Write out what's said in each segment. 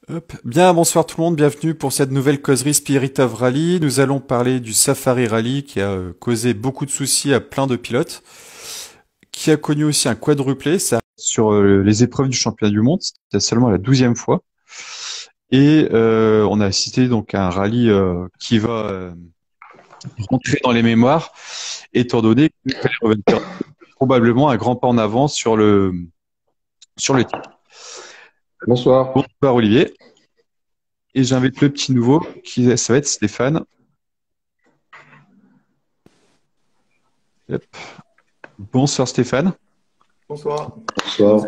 Hop. Bien, bonsoir tout le monde, bienvenue pour cette nouvelle causerie Spirit of Rally. Nous allons parler du Safari Rally qui a causé beaucoup de soucis à plein de pilotes, qui a connu aussi un quadruplé ça, sur les épreuves du championnat du monde. C'était seulement la 12e fois. Et on a cité donc un rallye qui va rentrer dans les mémoires, étant donné qu'il fallait revenir probablement un grand pas en avant sur le titre. Bonsoir. Bonsoir Olivier. Et j'invite le petit nouveau, ça va être Stéphane. Yep. Bonsoir Stéphane. Bonsoir. Bonsoir.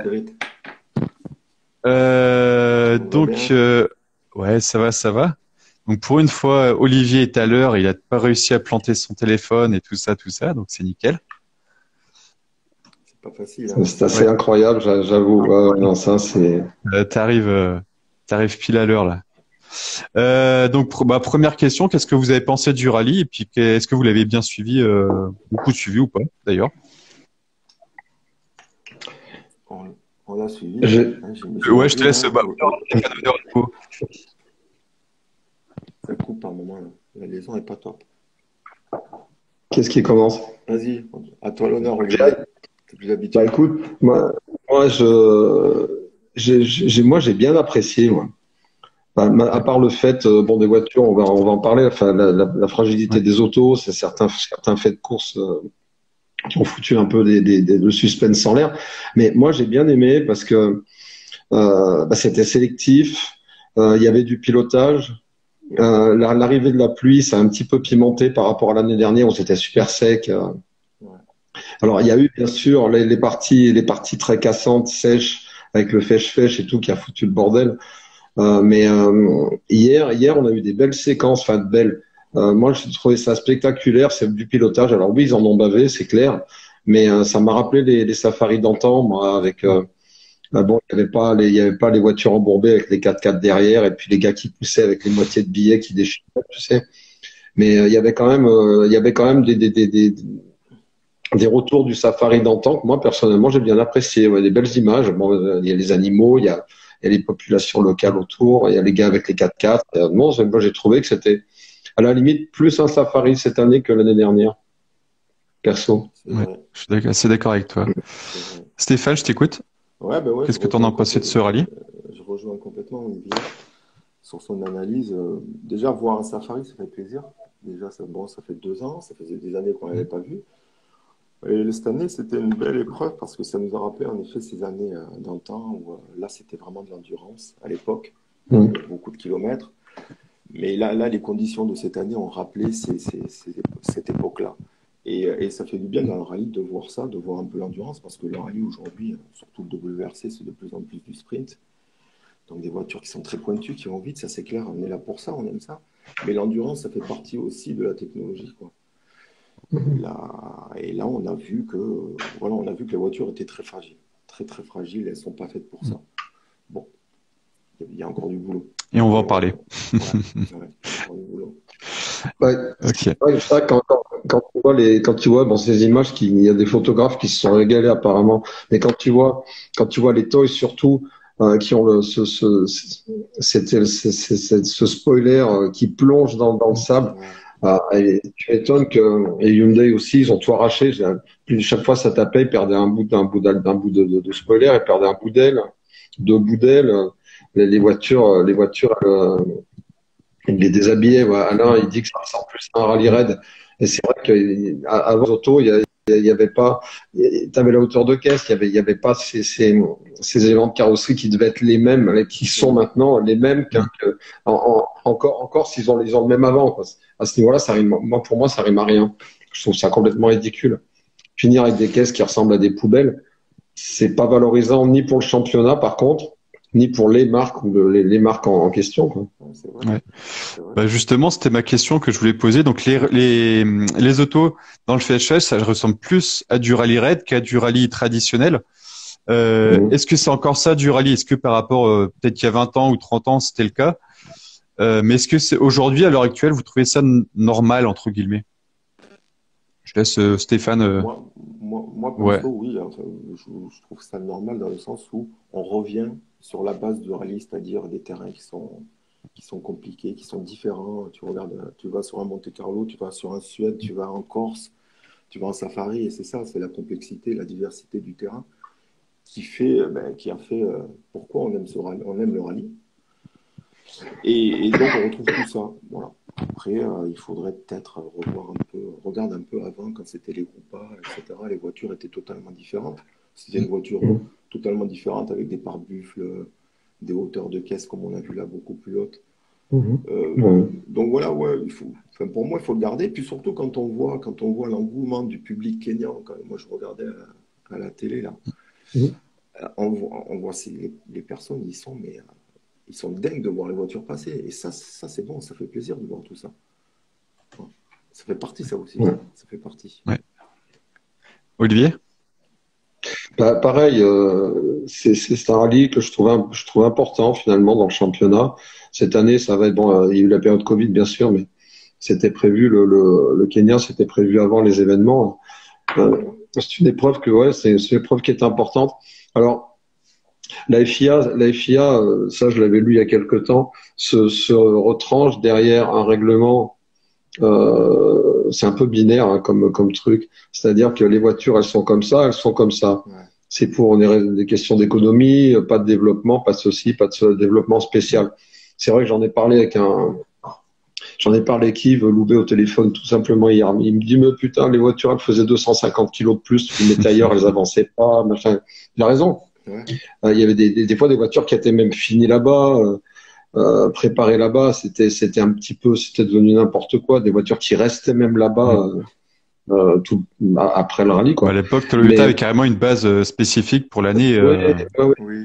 Ouais, ça va, ça va. Donc pour une fois, Olivier est à l'heure, il n'a pas réussi à planter son téléphone et tout ça, donc c'est nickel. C'est pas facile. Hein. C'est assez incroyable, j'avoue. Non, ça c'est. T'arrives pile à l'heure là. Donc première question, qu'est-ce que vous avez pensé du rallye et puis est-ce que vous l'avez bien suivi, beaucoup suivi ou pas d'ailleurs? On l'a suivi. Ouais, je te laisse. Ça coupe par moment. Là. La liaison est pas top. Qu'est-ce qui commence? Vas-y, à toi l'honneur, Olivier. T'es plus habitué. Bah écoute, moi j'ai bien apprécié, moi. À part le fait, des voitures, on va en parler. Enfin, la fragilité des autos, c'est certains faits de course qui ont foutu un peu le suspense en l'air. Mais moi, j'ai bien aimé parce que c'était sélectif. Il y avait du pilotage. L'arrivée de la pluie, ça a un petit peu pimenté par rapport à l'année dernière où c'était super sec. Alors, il y a eu bien sûr les parties très cassantes, sèches, avec le fèche-fèche et tout qui a foutu le bordel. Mais hier, on a eu des belles séquences, enfin de belles. Moi, j'ai trouvé ça spectaculaire. C'est du pilotage. Alors oui, ils en ont bavé, c'est clair. Mais ça m'a rappelé les safaris d'antan, moi, avec il y avait pas les voitures embourbées avec les 4x4 derrière et puis les gars qui poussaient avec les moitiés de billets qui déchiraient, tu sais. Mais il y avait quand même des retours du safari d'antan que moi personnellement j'ai bien apprécié. Ouais, des belles images. Bon, il y a les animaux, il y a les populations locales autour, il y a les gars avec les 4x4. Moi j'ai trouvé que c'était à la limite plus un safari cette année que l'année dernière, perso. Ouais, je suis assez d'accord avec toi. Stéphane, je t'écoute. Ouais, Qu'est-ce que tu en as pensé de ce rallye? Je rejoins complètement Olivier sur son analyse. Déjà, voir un safari, ça fait plaisir. Déjà, ça fait 2 ans, ça faisait des années qu'on ne l'avait pas vu. Et cette année, c'était une belle épreuve parce que ça nous a rappelé en effet ces années d'antan où là, c'était vraiment de l'endurance à l'époque, beaucoup de kilomètres. Mais là, les conditions de cette année ont rappelé cette époque-là. Et ça fait du bien dans le rallye de voir ça, de voir un peu l'endurance, parce que le rallye aujourd'hui, surtout le WRC, c'est de plus en plus du sprint. Donc des voitures qui sont très pointues, qui vont vite, ça c'est clair, on est là pour ça, on aime ça. Mais l'endurance, ça fait partie aussi de la technologie, quoi. Et là, on a vu que les voitures étaient très fragiles. Très très fragiles, elles ne sont pas faites pour ça. Bon, il y a encore du boulot. Et on va en parler. Ouais, il y a encore du boulot. Ouais, Ok. ouais, ça, quand tu vois ces images, il y a des photographes qui se sont régalés apparemment, mais quand tu vois les toys surtout qui ont ce spoiler qui plonge dans le sable, et tu m'étonnes et Hyundai aussi, ils ont tout arraché. Chaque fois ça tapait, ils perdaient un bout de spoiler, ils perdaient un bout d'aile, 2 bouts d'aile. Les voitures, il les déshabillait. Ouais. Alain, il dit que ça ressemble plus à un rallye raid. Et c'est vrai qu'avant les autos, il y avait pas, tu avais la hauteur de caisse, il y avait pas ces éléments de carrosserie qui devaient être les mêmes, qui sont maintenant les mêmes encore s'ils ont le même avant, quoi. À ce niveau-là, pour moi, ça rime à rien. Je trouve ça complètement ridicule. Finir avec des caisses qui ressemblent à des poubelles, c'est pas valorisant ni pour le championnat, par contre, ni pour les marques ou les marques en question, quoi. C'est vrai. Ouais. Justement, c'était ma question que je voulais poser. Donc, les autos dans le FSH, ça ressemble plus à du rallye raid qu'à du rallye traditionnel. Est-ce que c'est encore ça du rallye? Est-ce que par rapport, peut-être qu'il y a 20 ans ou 30 ans, c'était le cas? Mais est-ce que c'est aujourd'hui, à l'heure actuelle, vous trouvez ça normal, entre guillemets? Je laisse Stéphane. Moi, Ouais. perso, oui, enfin, je trouve ça normal dans le sens où on revient sur la base du rallye, c'est-à-dire des terrains qui sont compliqués, qui sont différents. Tu regardes, tu vas sur un Monte-Carlo, tu vas sur un Suède, tu vas en Corse, tu vas en Safari, et c'est ça, c'est la complexité, la diversité du terrain qui a fait pourquoi on aime on aime le rallye. Et donc, on retrouve tout ça. Voilà. Après, il faudrait peut-être revoir un peu, regarde un peu avant quand c'était les Groupes, etc. Les voitures étaient totalement différentes. C'était une voiture Mhm. totalement différente avec des pare-buffles, des hauteurs de caisse comme on a vu là beaucoup plus hautes. Mhm. Euh, Ouais. donc voilà, ouais, enfin, pour moi, il faut le garder. Puis surtout quand on voit l'engouement du public kényan, quand moi je regardais à la télé là, Mhm. on voit les personnes, ils sont dingues de voir les voitures passer. Et ça c'est bon, ça fait plaisir de voir tout ça. Ouais. Ça fait partie, ça aussi. Ouais. Ça fait partie. Ouais. Olivier? Pareil, c'est un rallye que je trouve important finalement dans le championnat. Cette année, ça va être bon. Il y a eu la période Covid, bien sûr, mais c'était prévu. Le Kenya, c'était prévu avant les événements. C'est une épreuve c'est une épreuve qui est importante. Alors, la FIA, ça, je l'avais lu il y a quelque temps, se retranche derrière un règlement. C'est un peu binaire hein, comme truc. C'est-à-dire que les voitures, elles sont comme ça, elles sont comme ça. Ouais. C'est pour des questions d'économie, pas de développement, pas de ceci, pas de ce développement spécial. C'est vrai que j'en ai parlé avec Yves Loubet au téléphone tout simplement hier. Il me dit, mais putain, les voitures, elles faisaient 250 kilos de plus, tu les mettais ailleurs, elles avançaient pas, machin. Il a raison. Ouais. Il y avait des fois des voitures qui étaient même finies là-bas. Préparé là-bas, c'était un petit peu, c'était devenu n'importe quoi, des voitures qui restaient même Mm. là-bas tout après le rallye Bah, à quoi. l'époque, Toyota Mais avait carrément une base spécifique pour l'année. ouais, ouais, Oui.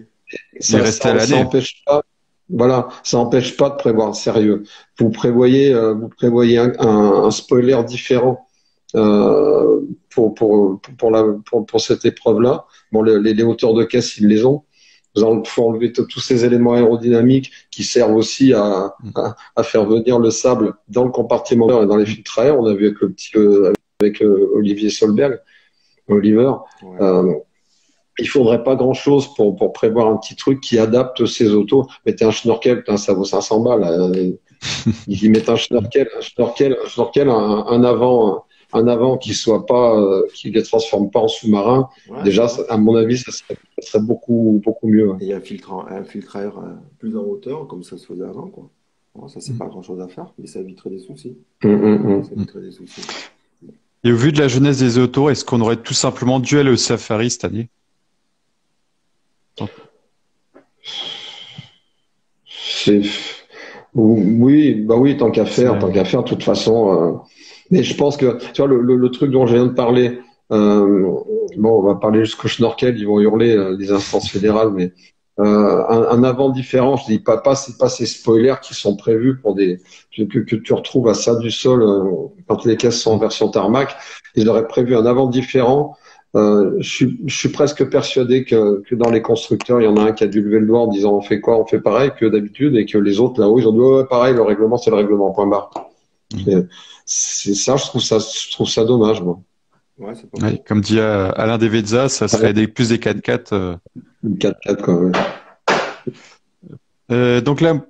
Il restait à ça l'année. empêche pas, voilà, ça empêche pas de prévoir sérieux. Vous prévoyez un spoiler différent pour cette épreuve-là. Bon, les hauteurs de caisse, ils les ont. Faut enlever tous ces éléments aérodynamiques qui servent aussi Mm. à faire venir le sable dans le compartiment et dans les Mm. filtres à air. On a vu avec Olivier Solberg, Oliver. Ouais. Euh, il faudrait pas grand-chose pour prévoir un petit truc qui adapte ces autos. Mettez un schnorkel, putain, ça vaut 500 balles. Ils mettent un schnorkel, un avant qui soit pas, qui les transforme pas en sous-marin. Ouais, c'est Déjà, vrai. à mon avis, ça serait beaucoup mieux. Ouais. Et un filtre à air plus en hauteur, comme ça se faisait avant, quoi. Bon, ça, c'est Mm. pas grand-chose à faire, mais ça éviterait des soucis. Ça Mm. Mm. éviterait des soucis. Et au vu de la jeunesse des autos, est-ce qu'on aurait tout simplement dû aller au Safari cette année? C'est, oui, bah oui, C'est tant qu'à faire, de toute façon. Mais je pense que, tu vois, le truc dont je viens de parler, bon, on va parler jusqu'au schnorkel, ils vont hurler les instances fédérales, mais un avant différent, je dis c'est pas ces spoilers qui sont prévus pour que tu retrouves à ça du sol quand les caisses sont en version tarmac. Ils auraient prévu un avant différent. Je suis presque persuadé que dans les constructeurs, il y en a un qui a dû lever le doigt en disant on fait quoi, on fait pareil que d'habitude, et que les autres là-haut, ils ont dit ouais, pareil, le règlement, c'est le règlement, point barre. Mm. Et c'est ça, je trouve ça dommage, moi. Ouais, c'est pas Ouais, faux. comme dit Alain Devezza, ça serait plus des 4x4. Une 4x4, quoi. Ouais. Donc là,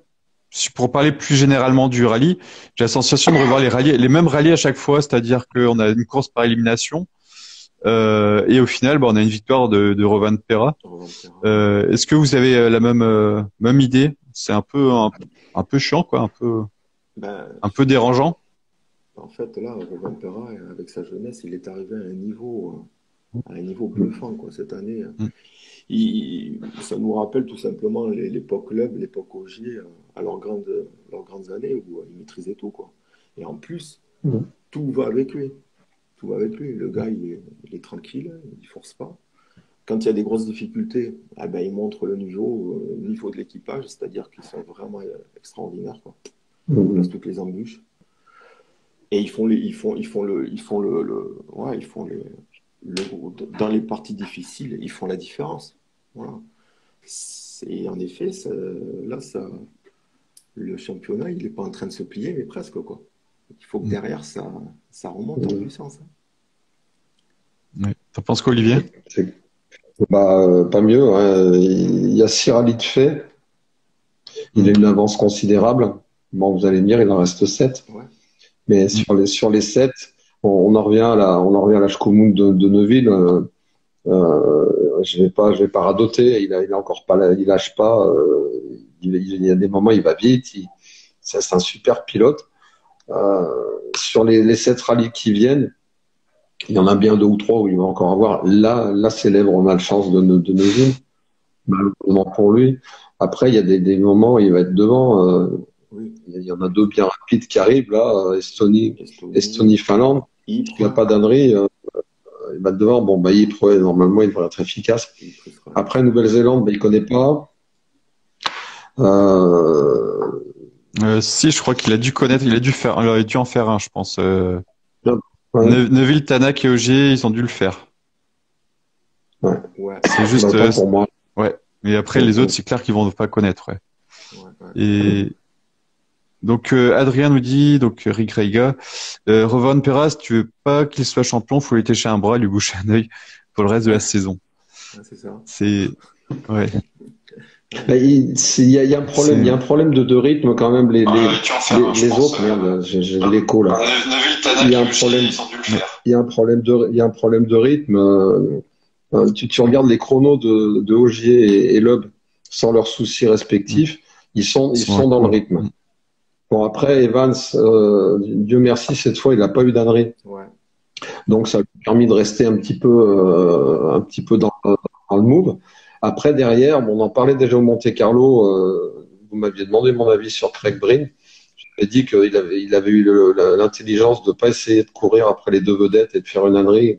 pour parler plus généralement du rallye, j'ai la sensation de revoir les mêmes rallyes à chaque fois, c'est-à-dire qu'on a une course par élimination et au final, bah, on a une victoire de Rovanpera. Revendera. Est-ce que vous avez la même idée? C'est un peu chiant, quoi, Ben, un peu dérangeant. en fait, là, Revendera, avec sa jeunesse, il est arrivé à un niveau bluffant, quoi, cette année. Mm. Ça nous rappelle tout simplement l'époque club, l'époque OG, à leurs grandes années où il maîtrisait tout, quoi. Et en plus, Mhm. tout va avec lui. Tout va avec lui. Le gars, il est tranquille, il force pas. Quand il y a des grosses difficultés, ah ben, il montre le niveau de l'équipage, c'est-à-dire qu'ils sont vraiment extraordinaires, quoi. Ils passent Mhm. toutes les embûches. Et ils font dans les parties difficiles, ils font la différence. Voilà. En effet, le championnat, il n'est pas en train de se plier, mais presque, quoi. Il faut que derrière, ça remonte en Mhm. puissance, hein. T'en penses quoi, Olivier? C'est- pas mieux, hein. Il y a 6 rallyes de fait. Il a une avance considérable. Bon, vous allez me dire, il en reste 7. Ouais. Mais sur les 7, on en revient on en revient à la Schkomoun de Neuville. Je vais pas radoter. Il a encore pas, il lâche pas. Il y a des moments, il va vite. C'est un super pilote. Sur les 7 rallyes qui viennent, il y en a bien 2 ou 3 où il va encore avoir la célèbre malchance de Neuville, malheureusement pour lui. Après, il y a des moments où il va être devant. Oui. Il y en a 2 bien rapides qui arrivent là, Estonie, Finlande. Il n'y a pas d'ânerie. Il va être devant. Bon, Ypres, ouais, normalement, il devrait être efficace. Après, Nouvelle-Zélande, il connaît pas. Si, je crois qu'il a dû connaître, il a dû en faire un, je pense. Ouais. Neuville, Tanak et Ogier, ils ont dû le faire. Ouais. C'est juste. Autant pour moi. Ouais. Mais après, les autres, c'est clair qu'ils vont pas connaître. Ouais. Et donc, Adrien nous dit, donc Rick Reiga, Rovan Perras, tu veux pas qu'il soit champion, faut lui lécher un bras, lui boucher un œil pour le reste de la saison. C'est ça. Ouais. Il y a un problème, il y a un problème de rythme quand même. Les autres, merde, j'ai l'écho là. Il y a un problème, il y a un problème de rythme. Tu regardes les chronos de Ogier et Loeb sans leurs soucis respectifs, ils sont dans le rythme. Bon, après, Evans, Dieu merci, cette fois, il n'a pas eu d'ânerie. Ouais. Donc, ça lui a permis de rester un petit peu dans le move. Après, derrière, on en parlait déjà au Monte-Carlo. Vous m'aviez demandé mon avis sur Craig Breen. J'avais dit qu'il avait eu l'intelligence de pas essayer de courir après les 2 vedettes et de faire une ânerie.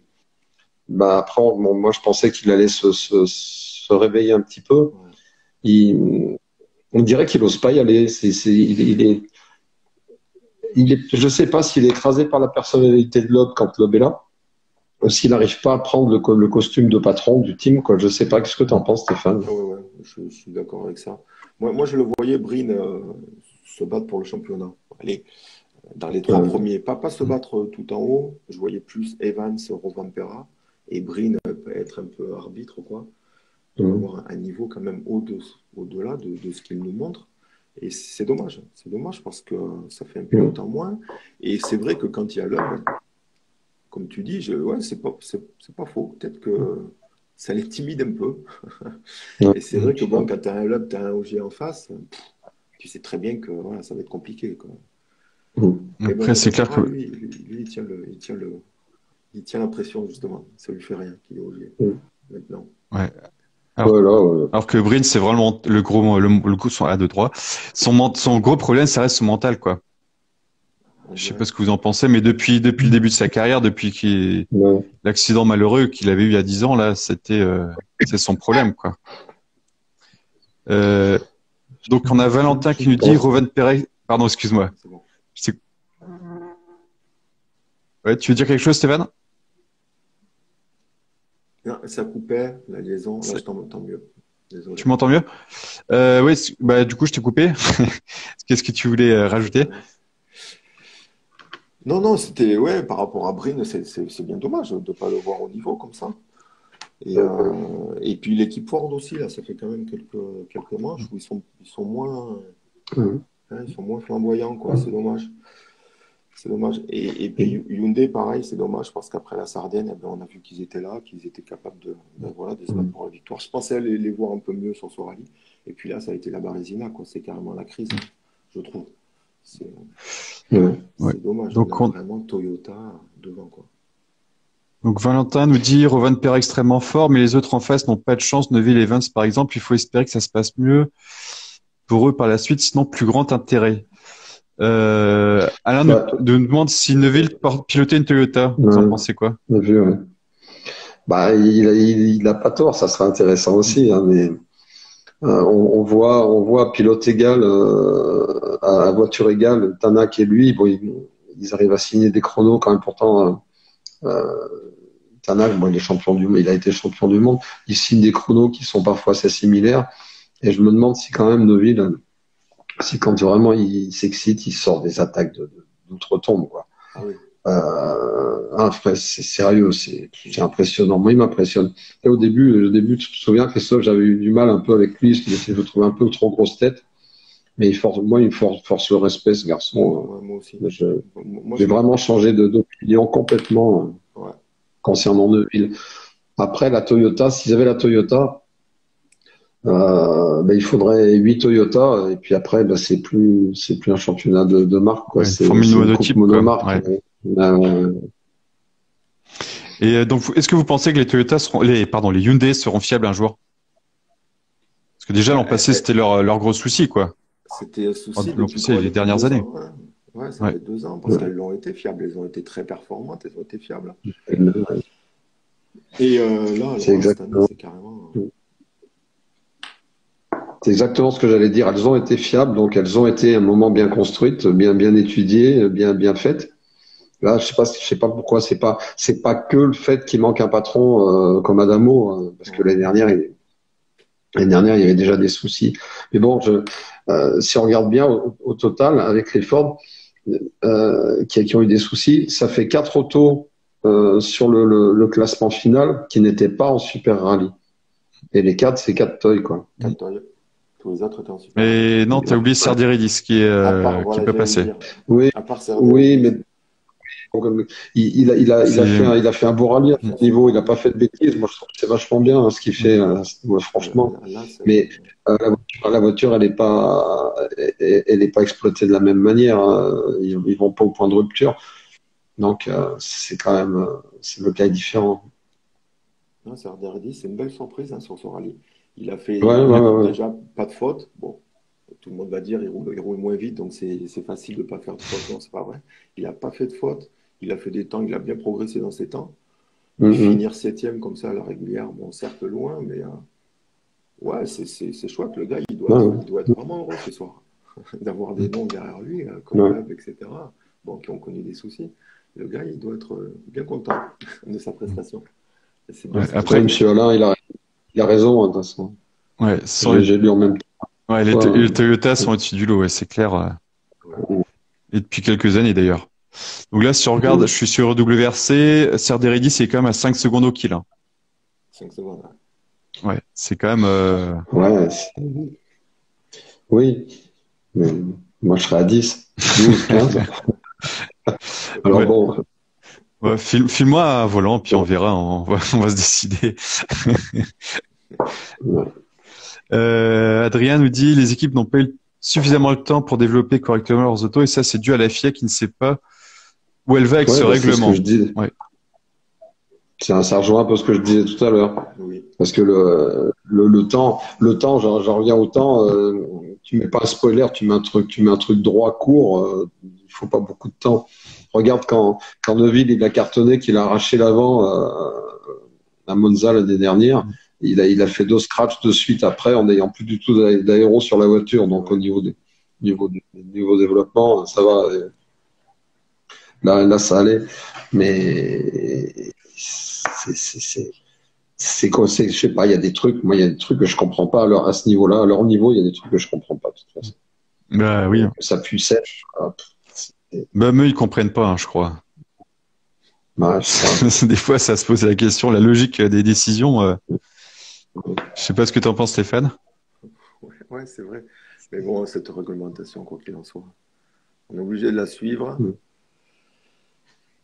Après, moi, je pensais qu'il allait se réveiller un petit peu. On dirait qu'il n'ose pas y aller. Je ne sais pas s'il est écrasé par la personnalité de Loeb quand Loeb est là, ou s'il n'arrive pas à prendre le costume de patron du team, quoi. Je ne sais pas. Qu'est-ce que tu en penses, Stéphane? Ouais, je suis d'accord avec ça. Moi, je le voyais, Breen, se battre pour le championnat. Allez, dans les 3 premiers, pas se battre tout en haut. Je voyais plus Evans, Rovanperä et Breen être un peu arbitre, quoi. Avoir un niveau quand même au-delà de ce qu'il nous montre. Et c'est dommage. C'est dommage parce que ça fait un pilote en moins. Et c'est vrai que quand il y a l'homme, comme tu dis, c'est pas faux. Peut-être que ça les timide un peu. Et c'est vrai que bon, quand tu as un Loeb, tu as un Ogier en face, tu sais très bien que voilà, ça va être compliqué, quoi. Après, c'est clair que. Lui, il tient la pression, justement. Ça lui fait rien qu'il est Ogier maintenant. Ouais. Alors que Breen, c'est vraiment le coup son A de droit. Son gros problème, ça reste son mental, quoi. Je sais pas ce que vous en pensez, mais depuis le début de sa carrière, depuis l'accident malheureux qu'il avait eu il y a 10 ans, là, c'est son problème, quoi. Donc on a Valentin qui nous dit Rovanperä. Pardon, excuse-moi. Bon. Ouais, tu veux dire quelque chose, Stéphane? Non, ça coupait la liaison. Là, je t'entends mieux. Désolé. Tu m'entends mieux? Oui, du coup, je t'ai coupé. Qu'est-ce que tu voulais rajouter? Non, c'était par rapport à Breen, c'est bien dommage de ne pas le voir au niveau comme ça. Et puis l'équipe Ford aussi, là, ça fait quand même quelques manches où ils sont moins, ils sont moins flamboyants, quoi. C'est dommage. C'est dommage. Et puis Hyundai, pareil, c'est dommage parce qu'après la Sardaigne, on a vu qu'ils étaient là, qu'ils étaient capables de se battre pour la victoire. Je pensais les voir un peu mieux sur ce rallye. Et puis là, ça a été la Bérésina, quoi. C'est carrément la crise, je trouve. C'est dommage. Donc, on a vraiment Toyota devant, quoi. Donc Valentin nous dit Rovanperä extrêmement fort, mais les autres en face n'ont pas de chance. Neuville et Evans, par exemple, il faut espérer que ça se passe mieux pour eux par la suite, sinon plus grand intérêt. Alain nous demande si Neuville pilotait une Toyota. Vous en pensez quoi? Il a pas tort, ça sera intéressant aussi, hein, mais on voit pilote égal à voiture égale, Tanak et lui, ils arrivent à signer des chronos quand même. Pourtant, Tanak, il est champion du monde, il a été champion du monde. Il signe des chronos qui sont parfois assez similaires, et je me demande si quand même Neuville, si quand vraiment il s'excite, il sort des attaques d'outre-tombe, quoi. Ah oui. Après, c'est sérieux, c'est impressionnant. Moi, il m'impressionne. Et au début, tu te souviens, Christophe, j'avais eu du mal un peu avec lui, je le trouvais un peu trop grosse tête. Mais moi, il me force le respect, ce garçon. Ouais, moi aussi. J'ai vraiment changé d'opinion complètement Ouais. concernant Neuville. Après, la Toyota, s'ils avaient la Toyota, il faudrait 8 Toyota, et puis après, c'est plus un championnat de marque, quoi. Ouais, C'est formule une coupe monotype, quoi. monomarque. Ouais. Euh, Et donc, est-ce que vous pensez que les les Hyundai seront fiables un jour? Parce que déjà, l'an passé, c'était leur gros souci, quoi. C'était un souci L'an depuis passé, quoi? les Depuis dernières 2 années. ans, hein. Ouais, ça Ouais. fait 2 ans, parce qu'elles l'ont été fiables. Elles ont été très performantes, elles ont été fiables. euh, Et c'est là, cette année, exactement. c'est carrément. C'est exactement ce que j'allais dire. Elles ont été fiables, donc elles ont été à un moment bien construites, bien étudiées, bien faites. Là, je sais pas pourquoi. C'est pas que le fait qu'il manque un patron comme Adamo, parce que l'année dernière, il y avait déjà des soucis. Mais bon, si on regarde bien au total avec les Ford qui ont eu des soucis, ça fait 4 autos sur le classement final qui n'étaient pas en Super Rallye. Et les 4, c'est 4 toys, quoi. 4 Toyota. Tous les autres étaient en super. Mais non, t'as oublié Serdiridis À part, qui voilà, peut j'allais le passer. dire. Oui, À part oui, Serderidis. mais bon, C'est, il a fait un beau rallye à ce niveau. Il n'a pas fait de bêtises. Moi, je trouve que c'est vachement bien ce qu'il fait, franchement. Là, Mais la voiture, elle est pas exploitée de la même manière. Ils vont pas au point de rupture. Donc, c'est quand même, c'est le cas est différent. non, Serderidis, c'est une belle surprise hein, sur ce rallye. Il a fait Ouais. déjà pas de faute. Bon, tout le monde va dire il roule moins vite, donc c'est facile de ne pas faire de faute. Non, c'est pas vrai. Il n'a pas fait de faute. Il a fait des temps, il a bien progressé dans ses temps. Et Mhm. finir septième comme ça à la régulière, bon, certes loin, mais ouais, c'est chouette. Le gars, Ouais, il doit être vraiment heureux ce soir d'avoir des noms derrière lui, comme ouais. Webb, etc. Bon, qui ont connu des soucis. Le gars, il doit être bien content de sa prestation. Et c'est bien ouais. ce qu'il Après, Après, voulait. Monsieur Alain, il a raison, hein, de toute façon. ouais, J'ai lu en même ouais, temps. les Toyota sont au-dessus du lot, ouais, c'est clair. Ouais, Et depuis quelques années d'ailleurs. Donc là, si on regarde, je Mhm. suis sur WRC, Serderidis c'est quand même à 5 secondes au kill, hein. 5 secondes. Ouais. Ouais, c'est quand même, Ouais, oui. Mais moi, je serais à 10, 12, 15. Alors ouais. bon, Ouais, file-moi à volant, puis on verra, on va se décider. ouais. Adrien nous dit, les équipes n'ont pas eu suffisamment le temps pour développer correctement leurs autos, et ça, c'est dû à la FIA qui ne sait pas où elle va avec ce C'est ce que je règlement. dis. Ouais. Ça rejoint un peu ce que je disais tout à l'heure. Oui. Parce que le temps, j'en reviens au temps, tu mets pas un spoiler, tu mets un truc droit, court, il faut pas beaucoup de temps. Regarde quand Neuville, il a cartonné, qu'il a arraché l'avant, à Monza l'année dernière, il a fait 2 scratchs de suite après en n'ayant plus du tout d'aéro sur la voiture. Donc Ouais. au niveau développement, ça va. Là, ça allait. Mais je sais pas, il y a des trucs, moi, il y a des trucs que je comprends pas à ce niveau-là. À leur niveau, il y a des trucs que je comprends pas, de toute façon. Bah oui. Que ça pue sèche. Même eux, ils comprennent pas, hein, je crois. Ouais, ça. Des fois, ça se pose la question, la logique des décisions. Je sais pas ce que tu en penses, Stéphane. Ouais, c'est vrai. Mais bon, cette réglementation, quoi qu'il en soit, on est obligé de la suivre.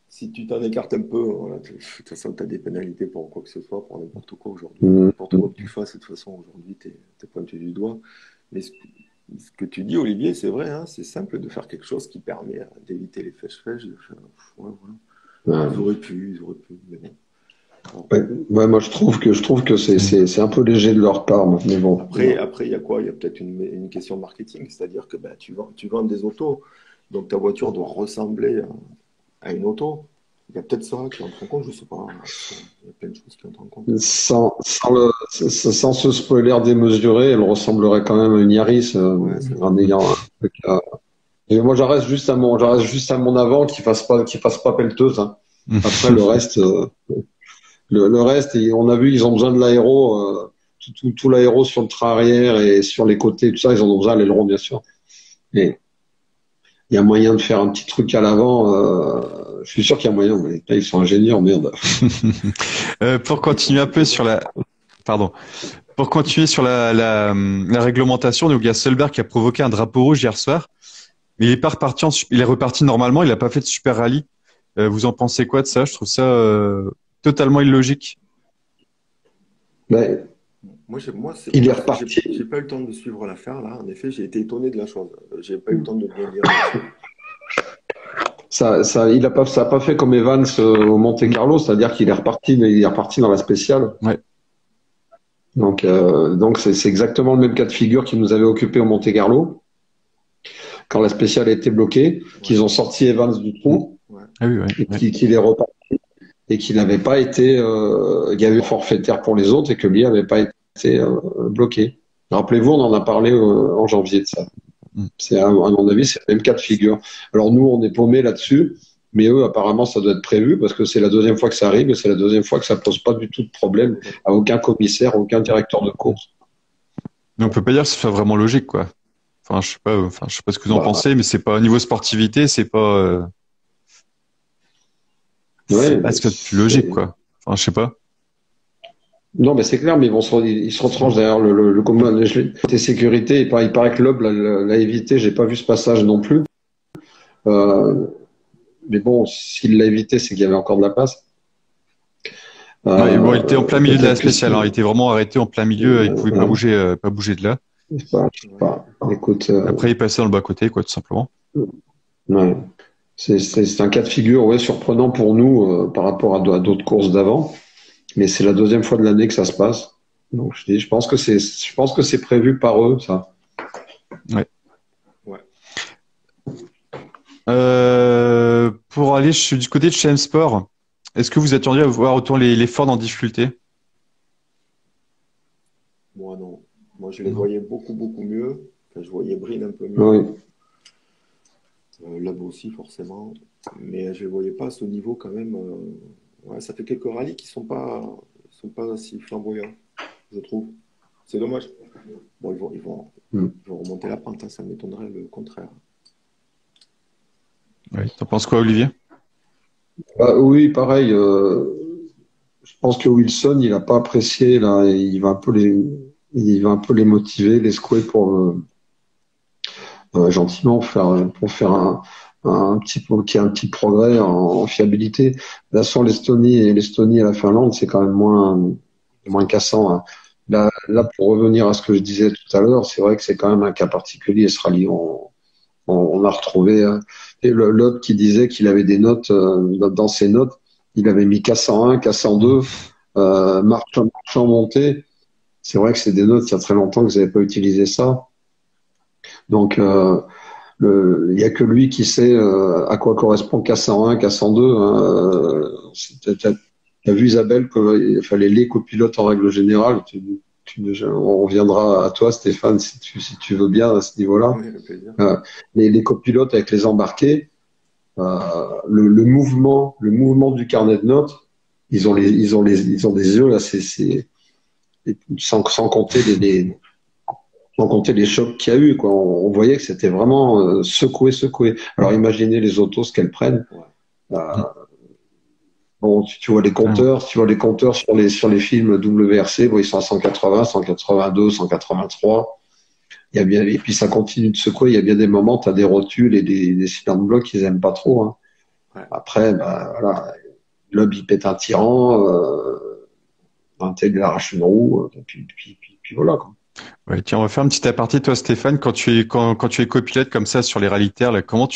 Si tu t'en écartes un peu, voilà, de toute façon, tu as des pénalités pour quoi que ce soit, pour n'importe quoi aujourd'hui. N'importe quoi que tu fasses, de toute façon, aujourd'hui, tu es pointé du doigt. Mais ce que tu dis, Olivier, c'est vrai, hein, c'est simple de faire quelque chose qui permet d'éviter les fèches-fèches. Ouais, voilà. Ils auraient pu, mais bon. Alors, Ouais, moi, je trouve que c'est un peu léger de leur part, mais bon. après, il y a quoi? Il y a peut-être une question de marketing, c'est-à-dire que ben, tu vends des autos, donc ta voiture doit ressembler à une auto. Il y a peut-être ça qui entre en compte, je sais pas. Il y a plein de choses qui entrent en compte. Sans ce spoiler démesuré, elle ressemblerait quand même à une Yaris, Ouais, c'est vrai. en ayant un truc Et moi, j'en reste juste à mon avant qui fasse pas pelleteuse, hein. Après, le reste, on a vu, ils ont besoin de l'aéro, tout l'aéro sur le train arrière et sur les côtés, tout ça, ils en ont besoin, l'aileron, bien sûr. Mais il y a moyen de faire un petit truc à l'avant. Je suis sûr qu'il y a moyen, mais là, ils sont ingénieurs, merde. Pour continuer un peu sur pardon, pour continuer sur la réglementation, donc il y a Solberg qui a provoqué un drapeau rouge hier soir, mais il est pas reparti il est reparti normalement, il a pas fait de super rallye. Vous en pensez quoi de ça? Je trouve ça totalement illogique. Mais il est reparti. j'ai pas eu le temps de suivre l'affaire là. En effet, j'ai été étonné de la chose. J'ai pas eu le temps de bien lire là-dessus. Ça a pas fait comme Evans au Monte Carlo, c'est-à-dire qu'il est reparti, mais il est reparti dans la spéciale. Ouais. Donc c'est exactement le même cas de figure qui nous avait occupé au Monte Carlo quand la spéciale a été bloquée, qu'ils ont sorti Evans du trou Ouais. Ah oui, ouais, et ouais. qu'il est reparti et qu'il n'avait pas été, il y avait eu forfaitaire pour les autres et que lui n'avait pas été bloqué. Rappelez-vous, on en a parlé en janvier de ça. Mm. À mon avis, c'est le même cas de figure. Alors nous, on est paumés là-dessus, mais eux, apparemment, ça doit être prévu parce que c'est la deuxième fois que ça arrive et c'est la deuxième fois que ça pose pas du tout de problème à aucun commissaire, à aucun directeur de course. Donc on peut pas dire que ce soit vraiment logique, quoi. Enfin, je sais pas ce que vous en Bah, pensez, mais c'est pas au niveau sportivité, c'est pas, c'est ouais, pas ce qu'il y a de plus logique, quoi. Enfin, je sais pas. non, mais c'est clair, mais ils se retranchent derrière côté sécurité. Il paraît que Loeb l'a évité. J'ai pas vu ce passage non plus. Euh, mais bon, s'il l'a évité, c'est qu'il y avait encore de la place. Ouais, bon, il était en plein milieu de la Peut-être que spéciale, hein. Il était vraiment arrêté en plein milieu, il pouvait pas bouger de là. je sais pas. Écoute, Après, il passait dans le bas-côté, quoi, tout simplement. ouais. C'est un cas de figure, ouais, surprenant pour nous par rapport à d'autres courses d'avant. Mais c'est la deuxième fois de l'année que ça se passe. Donc je pense que c'est prévu par eux, ça. Ouais. Ouais. Pour aller du côté de chez M-Sport, est-ce que vous attendiez à voir autant les Ford en difficulté? Moi, non. Moi, je les Non. voyais beaucoup, beaucoup mieux. Enfin, je voyais Breen un peu Oui. mieux. Lab aussi, forcément. Mais je les voyais pas à ce niveau quand même. Ouais, ça fait quelques rallyes qui sont pas si flamboyants, je trouve. C'est dommage. Bon, Mm. ils vont remonter la pente, hein, ça m'étonnerait le contraire. Oui. T'en penses quoi, Olivier? Bah, oui, pareil. Je pense que Wilson, il a pas apprécié là. Il va un peu les motiver, les secouer pour gentiment pour faire qu'il y ait un petit progrès en fiabilité. Là, sur l'Estonie et la Finlande, c'est quand même moins cassant, hein. Là, pour revenir à ce que je disais tout à l'heure, c'est vrai que c'est quand même un cas particulier. Ce rallye, on a retrouvé et l'autre qui disait qu'il avait des notes dans ses notes, il avait mis K101, K102, marche en montée. C'est vrai que c'est des notes il y a très longtemps que vous n'avez pas utilisé ça. Donc il y a que lui qui sait à quoi correspond K101, K102. Hein. T'as vu Isabelle qu'il fallait les copilotes en règle générale. On reviendra à toi, Stéphane, si tu veux bien à ce niveau-là. Oui, avec plaisir. Les copilotes avec les embarqués, le mouvement du carnet de notes, ils ont des yeux là, sans compter sans compter les chocs qu'il y a eu, quoi. On voyait que c'était vraiment secoué. Alors imaginez les autos ce qu'elles prennent. Ouais. Euh, bon, tu vois les compteurs, sur les films WRC, bon, ils sont à 180, 182, 183. Il y a bien, et puis ça continue de secouer. Il y a bien des moments, tu as des rotules et des cylindres blocs qu'ils aiment pas trop, hein. Ouais. Après, bah, voilà, l'homme il pète un tyran, un tel il arrache une roue, puis voilà, quoi. Ouais, tiens, on va faire un petit aparté, toi, Stéphane, quand tu es copilote comme ça sur les rallyes terre, là, comment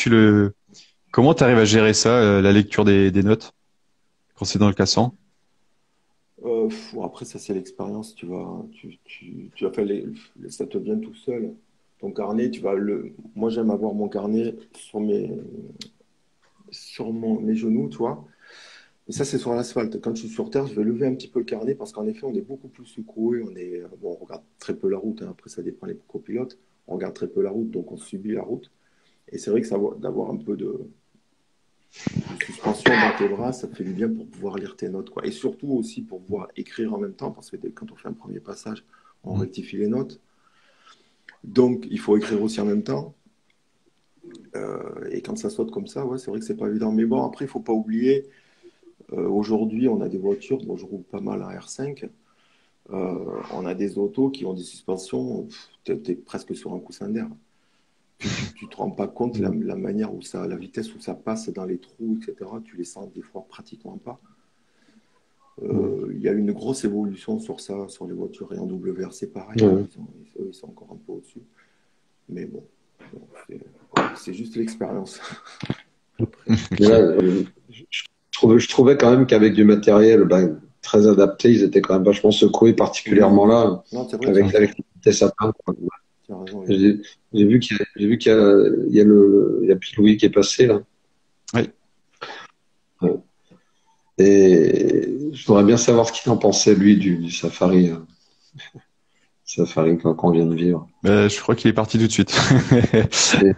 t'arrives à gérer ça, la lecture des notes, quand c'est dans le cassant? Après, ça, c'est l'expérience. Tu vas faire ça te vient tout seul. Ton carnet, moi, j'aime avoir mon carnet mes genoux, tu vois. Et ça, c'est sur l'asphalte. Quand je suis sur terre, je vais lever un petit peu le carnet parce qu'en effet, on est beaucoup plus secoué. Bon, on regarde très peu la route, hein. Après, ça dépend des copilotes. On regarde très peu la route, donc on subit la route. Et c'est vrai que d'avoir un peu de suspension dans tes bras, ça te fait du bien pour pouvoir lire tes notes, quoi. Et surtout aussi pour pouvoir écrire en même temps, parce que quand on fait un premier passage, on rectifie les notes. Donc, il faut écrire aussi en même temps. Et quand ça saute comme ça, ouais, c'est vrai que c'est pas évident. Mais bon, après, il faut pas oublier, aujourd'hui, on a des voitures, moi je roule pas mal en R5, on a des autos qui ont des suspensions, t'es presque sur un coussin d'air. Tu te rends pas compte la manière où ça, la vitesse où ça passe dans les trous, etc. Tu les sens des fois pratiquement pas. Il y a une grosse évolution sur ça, sur les voitures. Et en WRC, pareil, Ouais. ils sont encore un peu au-dessus. Mais bon, c'est juste l'expérience. Après, Mais là, je trouvais quand même qu'avec du matériel très adapté, ils étaient quand même vachement secoués, particulièrement là, non, c'est vrai, avec la vitesse à plein, quoi. tu as raison. J'ai vu qu'il y a Pilouis qui est passé là. Oui. Ouais. Et je voudrais bien savoir ce qu'il en pensait, lui, du Safari, Safari qu'on vient de vivre. Je crois qu'il est parti tout de suite. Et-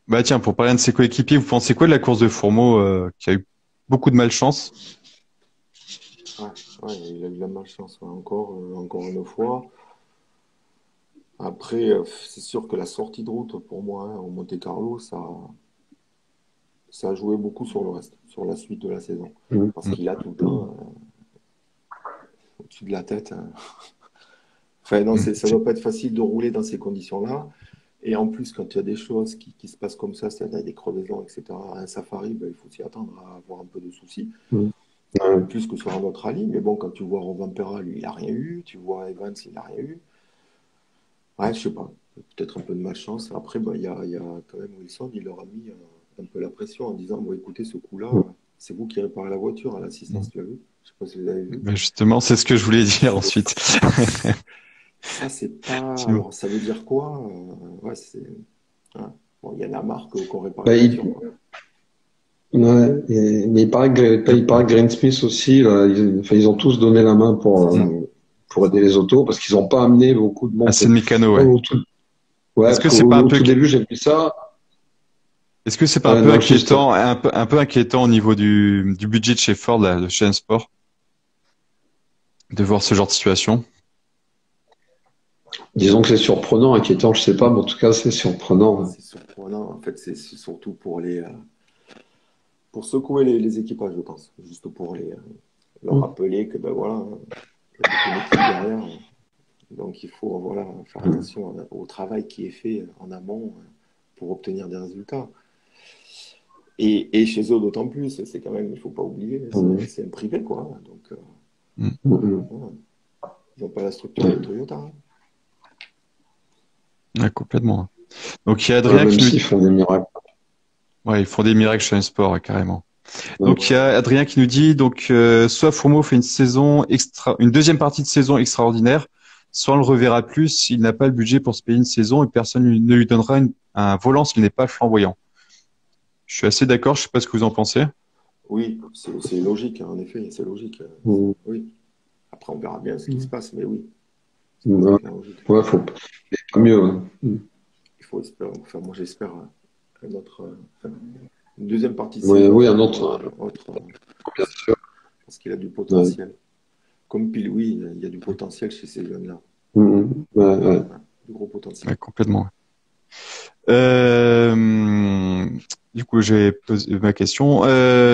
Bah tiens, pour parler de ses coéquipiers, vous pensez quoi de la course de Fourmeau qui a eu beaucoup de malchance? Ouais, il a eu de la malchance, ouais, encore une fois. Après, c'est sûr que la sortie de route, pour moi, hein, au Monte-Carlo, ça a joué beaucoup sur le reste, sur la suite de la saison. Mm. Parce qu'il a tout le temps au-dessus de la tête. Enfin, non, ça doit pas être facile de rouler dans ces conditions-là. Et en plus, quand il y a des choses qui se passent comme ça, c'est-à-dire des crevaisons, etc., un safari, ben, il faut s'y attendre à avoir un peu de soucis. Mm. Ouais. Plus que sur un autre rallye. Mais bon, quand tu vois Rovanpera, lui, il n'a rien eu. Tu vois Evans, il n'a rien eu. Ouais, je sais pas. Peut-être un peu de malchance. Après, ben, il y a quand même Wilson, il leur a mis un peu la pression en disant, bon, écoutez, ce coup-là, c'est vous qui réparez la voiture à l'assistance, tu as vu? Je sais pas si vous avez vu. Bah, justement, c'est ce que je voulais dire ensuite. Ça, c'est pas. Sinon. Alors, ça veut dire quoi? Ouais, ouais. Bon, il y a la marque qu'on répare Bah, la il, voiture, quoi. ouais, mais il paraît que Greensmith aussi, là, ils ont tous donné la main C'est ça. pour aider les autos parce qu'ils n'ont pas amené beaucoup de monde. Assez de mécano, ouais. Ouais, Est-ce que parce c'est pas un au peu, tout début, j'ai vu ça. est-ce que c'est pas un Ouais, peu non, juste, inquiétant, un peu inquiétant au niveau du budget de chez Ford, là, de chez M-Sport, de voir ce genre de situation? disons que c'est surprenant, inquiétant, je sais pas, mais en tout cas, c'est surprenant. C'est surprenant. En fait, c'est surtout pour secouer les équipages, je pense. Juste pour leur rappeler que, ben voilà, il y a toute une équipe derrière. Donc, il faut, voilà, faire attention au travail qui est fait en amont pour obtenir des résultats. Et chez eux, d'autant plus, c'est quand même, il faut pas oublier, c'est un privé, quoi. Donc, voilà. Ils n'ont pas la structure de Toyota, hein. Ouais, complètement. Donc il y a Ouais, Adrien même qui nous s'ils font des miracles. ouais, ils font des miracles chez M-Sport, ouais, carrément. Ouais. Donc il y a Adrien qui nous dit donc soit Fourmeau fait une deuxième partie de saison extraordinaire, soit on le reverra plus. Il n'a pas le budget pour se payer une saison et personne ne lui donnera un volant s'il n'est pas flamboyant. Je suis assez d'accord. Je sais pas ce que vous en pensez. Oui, c'est logique, hein, en effet, c'est logique. Mm. Oui. Après, on verra bien ce qui se passe, mais oui, Ouais, c'est logique. ouais, pas mieux. Ouais. Il faut espérer, enfin, moi j'espère un autre, une deuxième partie de Ouais, saison. oui, un autre, bien sûr. Parce qu'il a du Ouais. potentiel. Comme Pile, oui, il y a du potentiel chez ces jeunes-là. Ouais, ouais. Du gros potentiel. Ouais, complètement. Euh, du coup, j'ai posé ma question.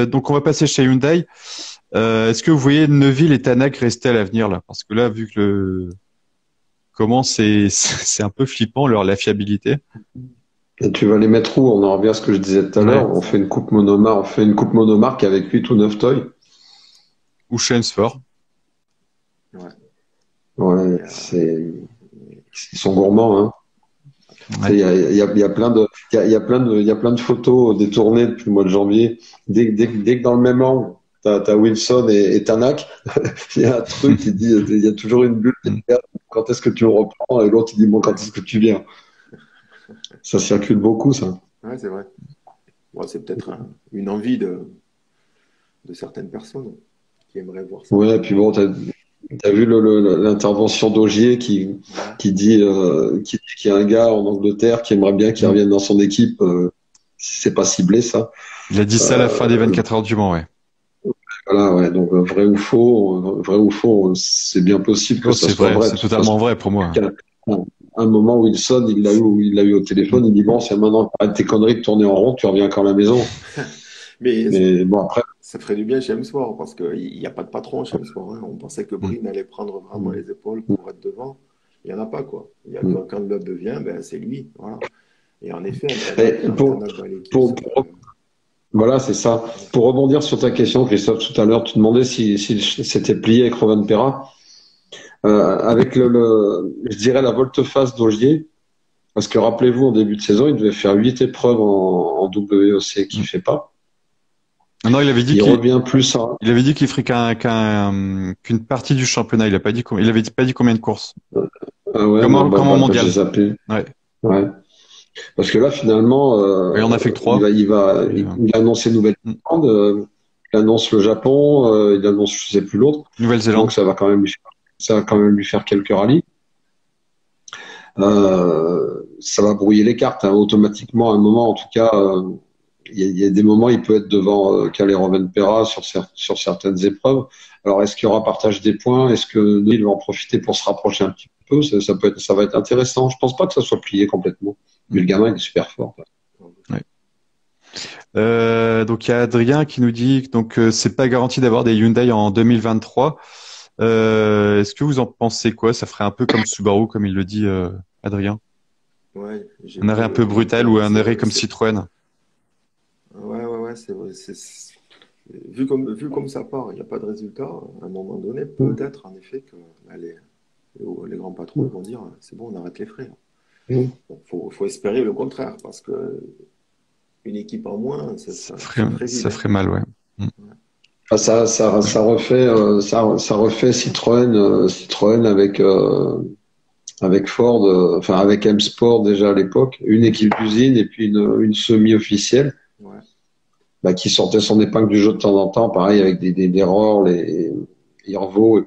Donc, on va passer chez Hyundai. Est-ce que vous voyez Neuville et Tanak rester à l'avenir là? Parce que là, vu que comment c'est un peu flippant la fiabilité. Et tu vas les mettre où? On en revient à ce que je disais tout à Ouais. l'heure. On fait une coupe monomarque avec 8 ou 9 toys. Ou chez Fort. Ouais. Ouais, ils sont gourmands, hein. Ouais. Il y a plein de, il y a plein de photos détournées depuis le mois de janvier. Dès que dans le même angle, t'as Wilson et Tanak, il y a un truc qui dit, il y a toujours une bulle qui dit, quand est-ce que tu le reprends? Et l'autre, il dit, bon, quand est-ce que tu viens? Ça circule beaucoup, ça. Ouais, c'est vrai. Bon, c'est peut-être une envie de certaines personnes qui aimeraient voir ça. Ouais, et puis bon, t'as vu l'intervention d'Ogier qui dit qu'il y a un gars en Angleterre qui aimerait bien qu'il revienne dans son équipe. C'est pas ciblé, ça. Il a dit ça à la fin des 24 heures du Mans, ouais. Voilà, ouais. Donc vrai ou faux, c'est bien possible que Oh, ça c'est soit vrai, vrai. c'est totalement vrai pour moi. un moment, Wilson, il l'a eu au téléphone, il dit bon, c'est maintenant, arrête tes conneries de tourner en rond, tu reviens quand à la maison. Mais Mais bon, après, ça ferait du bien chez M-Sport parce qu'il n'y a pas de patron chez M-Sport, hein. On pensait que Mm. Brine allait prendre vraiment les épaules pour être devant. Il n'y en a pas, quoi. Il y a quand Loeb vient, ben, c'est lui. Voilà. Et en effet, et un Tanak dans l'équipe, pour, voilà, c'est ça. Pour rebondir sur ta question, Christophe, tout à l'heure, tu demandais si c'était plié avec Rovan Perra. Avec je dirais la volte-face d'Ogier, parce que rappelez-vous, en début de saison, il devait faire 8 épreuves en WOC qu'il fait pas. Non, il avait dit Il revient plus à, il avait dit qu'il ferait qu'une partie du championnat. Il avait pas dit combien de courses. ah ouais, Comme en j'ai mondial. zappé. Ouais. Ouais. Parce que là, finalement, Il en a fait que 3. il a annoncé Nouvelle-Zélande, il annonce le Japon, il annonce, je sais plus l'autre. Nouvelle-Zélande. Donc ça va quand même lui faire quelques rallyes. Ça va brouiller les cartes, hein, automatiquement. À un moment, en tout cas, il y a des moments, il peut être devant Kalle Rovanperä sur certaines épreuves. Alors, est-ce qu'il y aura partage des points? Est-ce que il va en profiter pour se rapprocher un petit peu? Ça va être intéressant. Je pense pas que ça soit plié complètement. Mais le gamin, il est super fort. Ouais. Donc il y a Adrien qui nous dit que donc c'est pas garanti d'avoir des Hyundai en 2023. Est-ce que vous en pensez quoi? Ça ferait un peu comme Subaru, comme il le dit Adrien. ouais, j'ai Un vu arrêt un peu brutal ou un arrêt comme Citroën. ouais, c'est vrai. Vu comme ça part, il n'y a pas de résultat. À un moment donné, Mm. peut-être en effet que là, les grands patrons vont dire c'est bon, on arrête les frais. Mm. Bon, faut espérer le contraire parce que une équipe en moins, ça ferait Ça vide, hein. ferait mal, ouais. Mm. Ah, ça refait Citroën avec Ford, enfin avec M-Sport déjà à l'époque, une équipe d'usine et puis une semi-officielle, Ouais. bah, qui sortait son épingle du jeu de temps en temps, pareil avec des Roll et Irvo et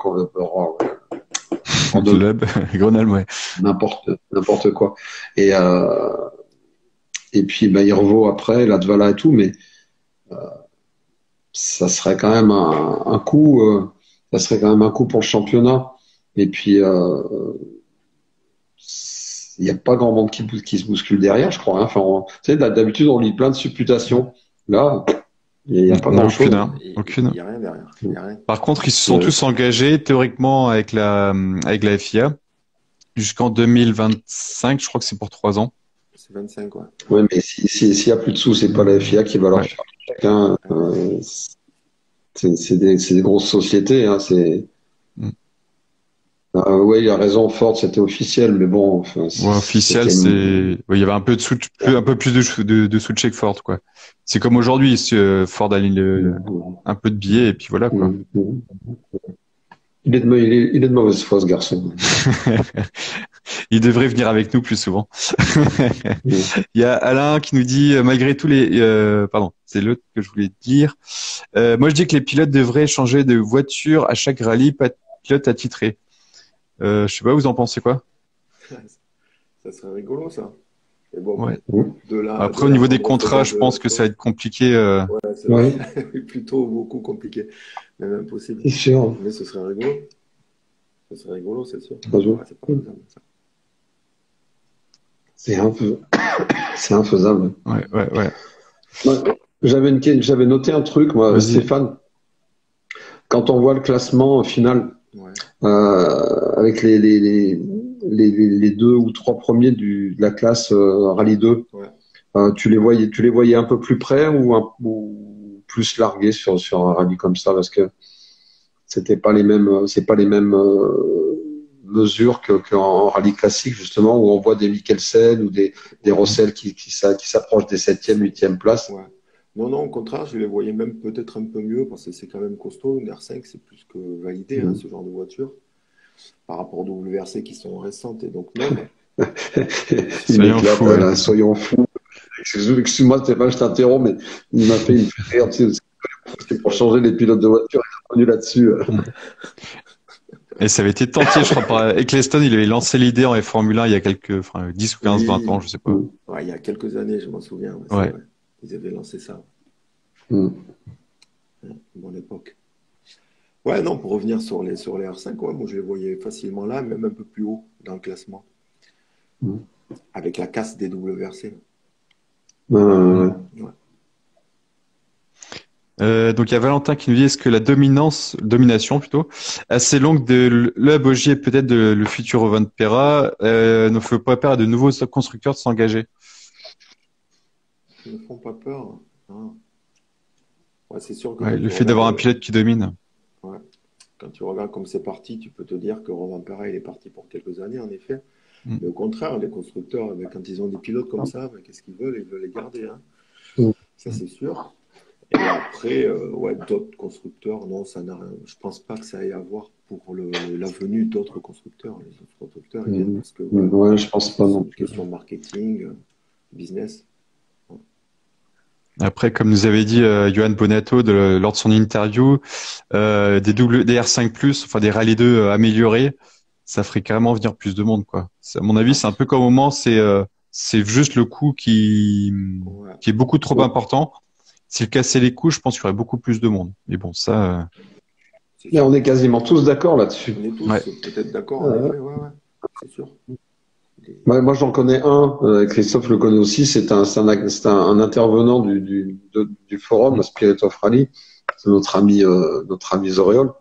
en deux, Loeb, Grenoble, ouais. n'importe quoi. Et et puis bah, Irvo après, Latvala et tout, mais ça serait quand même un coup, ça serait quand même un coup pour le championnat. Et puis il n'y a pas grand monde qui se bouscule derrière, je crois, hein. Enfin, tu sais, d'habitude on lit plein de supputations. Là, il n'y a pas Non, grand aucune, chose. hein. Aucune. Il n'y a rien derrière. Il y a rien. Par contre, ils se sont tous engagés théoriquement avec la FIA jusqu'en 2025. Je crois que c'est pour 3 ans. C'est 25, quoi. Ouais, mais s'il y a plus de sous, c'est pas la FIA qui va leur Ouais. faire chacun. C'est des grosses sociétés, hein. Mm. Ouais, il a raison, Ford, c'était officiel, mais bon, enfin, Ouais, officiel, ouais, il y avait un peu de un peu plus de sous check Ford, quoi. C'est comme aujourd'hui, si, Ford aligne un peu de billets et puis voilà, quoi. Il est de mauvaise foi, ce garçon. Il devrait venir avec nous plus souvent. Mm. Il y a Alain qui nous dit, malgré tous pardon, c'est l'autre que je voulais dire. Moi, je dis que les pilotes devraient changer de voiture à chaque rallye, pas de pilote attitré. Je sais pas, vous en pensez quoi? Ça serait rigolo, ça. Et bon, Ouais. de Après, au là niveau des prendre ce contrats, genre je de pense que ça va choses. être compliqué. Ouais, c'est Ouais, vrai. Plutôt beaucoup compliqué. Même impossible. c'est sûr. Mais ce serait rigolo. Ce serait rigolo, c'est sûr. Pas sûr. Ouais, c'est pas faisable, ça. C'est c'est infaisable. Ouais. Ouais. J'avais noté un truc, moi, Vas-y. Stéphane. Quand on voit le classement final, Ouais. avec les deux ou trois premiers de la classe Rallye 2, Ouais. tu les voyais un peu plus près ou plus largués sur un rallye comme ça, parce que c'est pas les mêmes mesures qu'en rallye classique, justement, où on voit des Mikkelsen ou des Rossel qui s'approchent des 7e, 8e places. Ouais. Non, non, au contraire, je les voyais même peut-être un peu mieux parce que c'est quand même costaud. Une R5, c'est plus que validé, hein, Mm. ce genre de voiture, par rapport aux WRC qui sont récentes. Et donc, non, Il Soyons m'éclate, fous, ouais. là, soyons fous. Excuse-moi, Stéphane, je t'interromps, mais il m'a fait rire. Tu sais, c'est pour changer les pilotes de voiture, il est revenu là-dessus. Et ça avait été tenté, je crois, par Eccleston. Il avait lancé l'idée en Formule 1 il y a 10 ou 15, 20 ans, oui, je sais pas. Mm. ouais, il y a quelques années, je m'en souviens, ouais, c'est Ouais. vrai. Ils avaient lancé ça. Mm. Bonne époque. Ouais, non, pour revenir sur les R5, ouais, moi je les voyais facilement là, même un peu plus haut dans le classement. Mm. avec la casse des WRC. Ouais. Ouais. Donc il y a Valentin qui nous dit est-ce que la domination plutôt, assez longue de l'Hub Ogier et peut-être de le futur Van Pera ne fait pas peur à de nouveaux constructeurs de s'engager? Ils ne font pas peur. Hein. Ouais, c'est sûr que Ouais, quand le tu fait d'avoir un regardes, pilote qui domine. ouais, quand tu regardes comme c'est parti, tu peux te dire que Romain Perret il est parti pour quelques années, en effet. Mm. Mais au contraire, les constructeurs, quand ils ont des pilotes comme ça, qu'est-ce qu'ils veulent? Ils veulent les garder. Hein. Mm. Ça, c'est sûr. Et après, ouais, d'autres constructeurs, non, ça n'a, je pense pas que ça ait à voir pour la venue d'autres constructeurs. Les autres constructeurs, ils viennent parce que voilà, Ouais, je pense pas c'est non une plus. question de marketing, business. Après, comme nous avait dit Johan Bonatto lors de son interview, des R5+, enfin des Rallye 2 améliorés, ça ferait carrément venir plus de monde, quoi. À mon avis, Ah, c'est un peu comme au moment, c'est juste le coût ouais, qui est beaucoup trop Ouais. important. S'il cassait les coûts, je pense qu'il y aurait beaucoup plus de monde. Mais bon, ça, c'est Et sûr. on est quasiment tous d'accord là-dessus. On est ouais. tous peut-être d'accord, en Euh, effet, ouais, ouais, c'est sûr. Les- moi, j'en connais un, Christophe le connaît aussi, c'est un intervenant du forum Spirit of Rally, c'est notre ami Zoriol,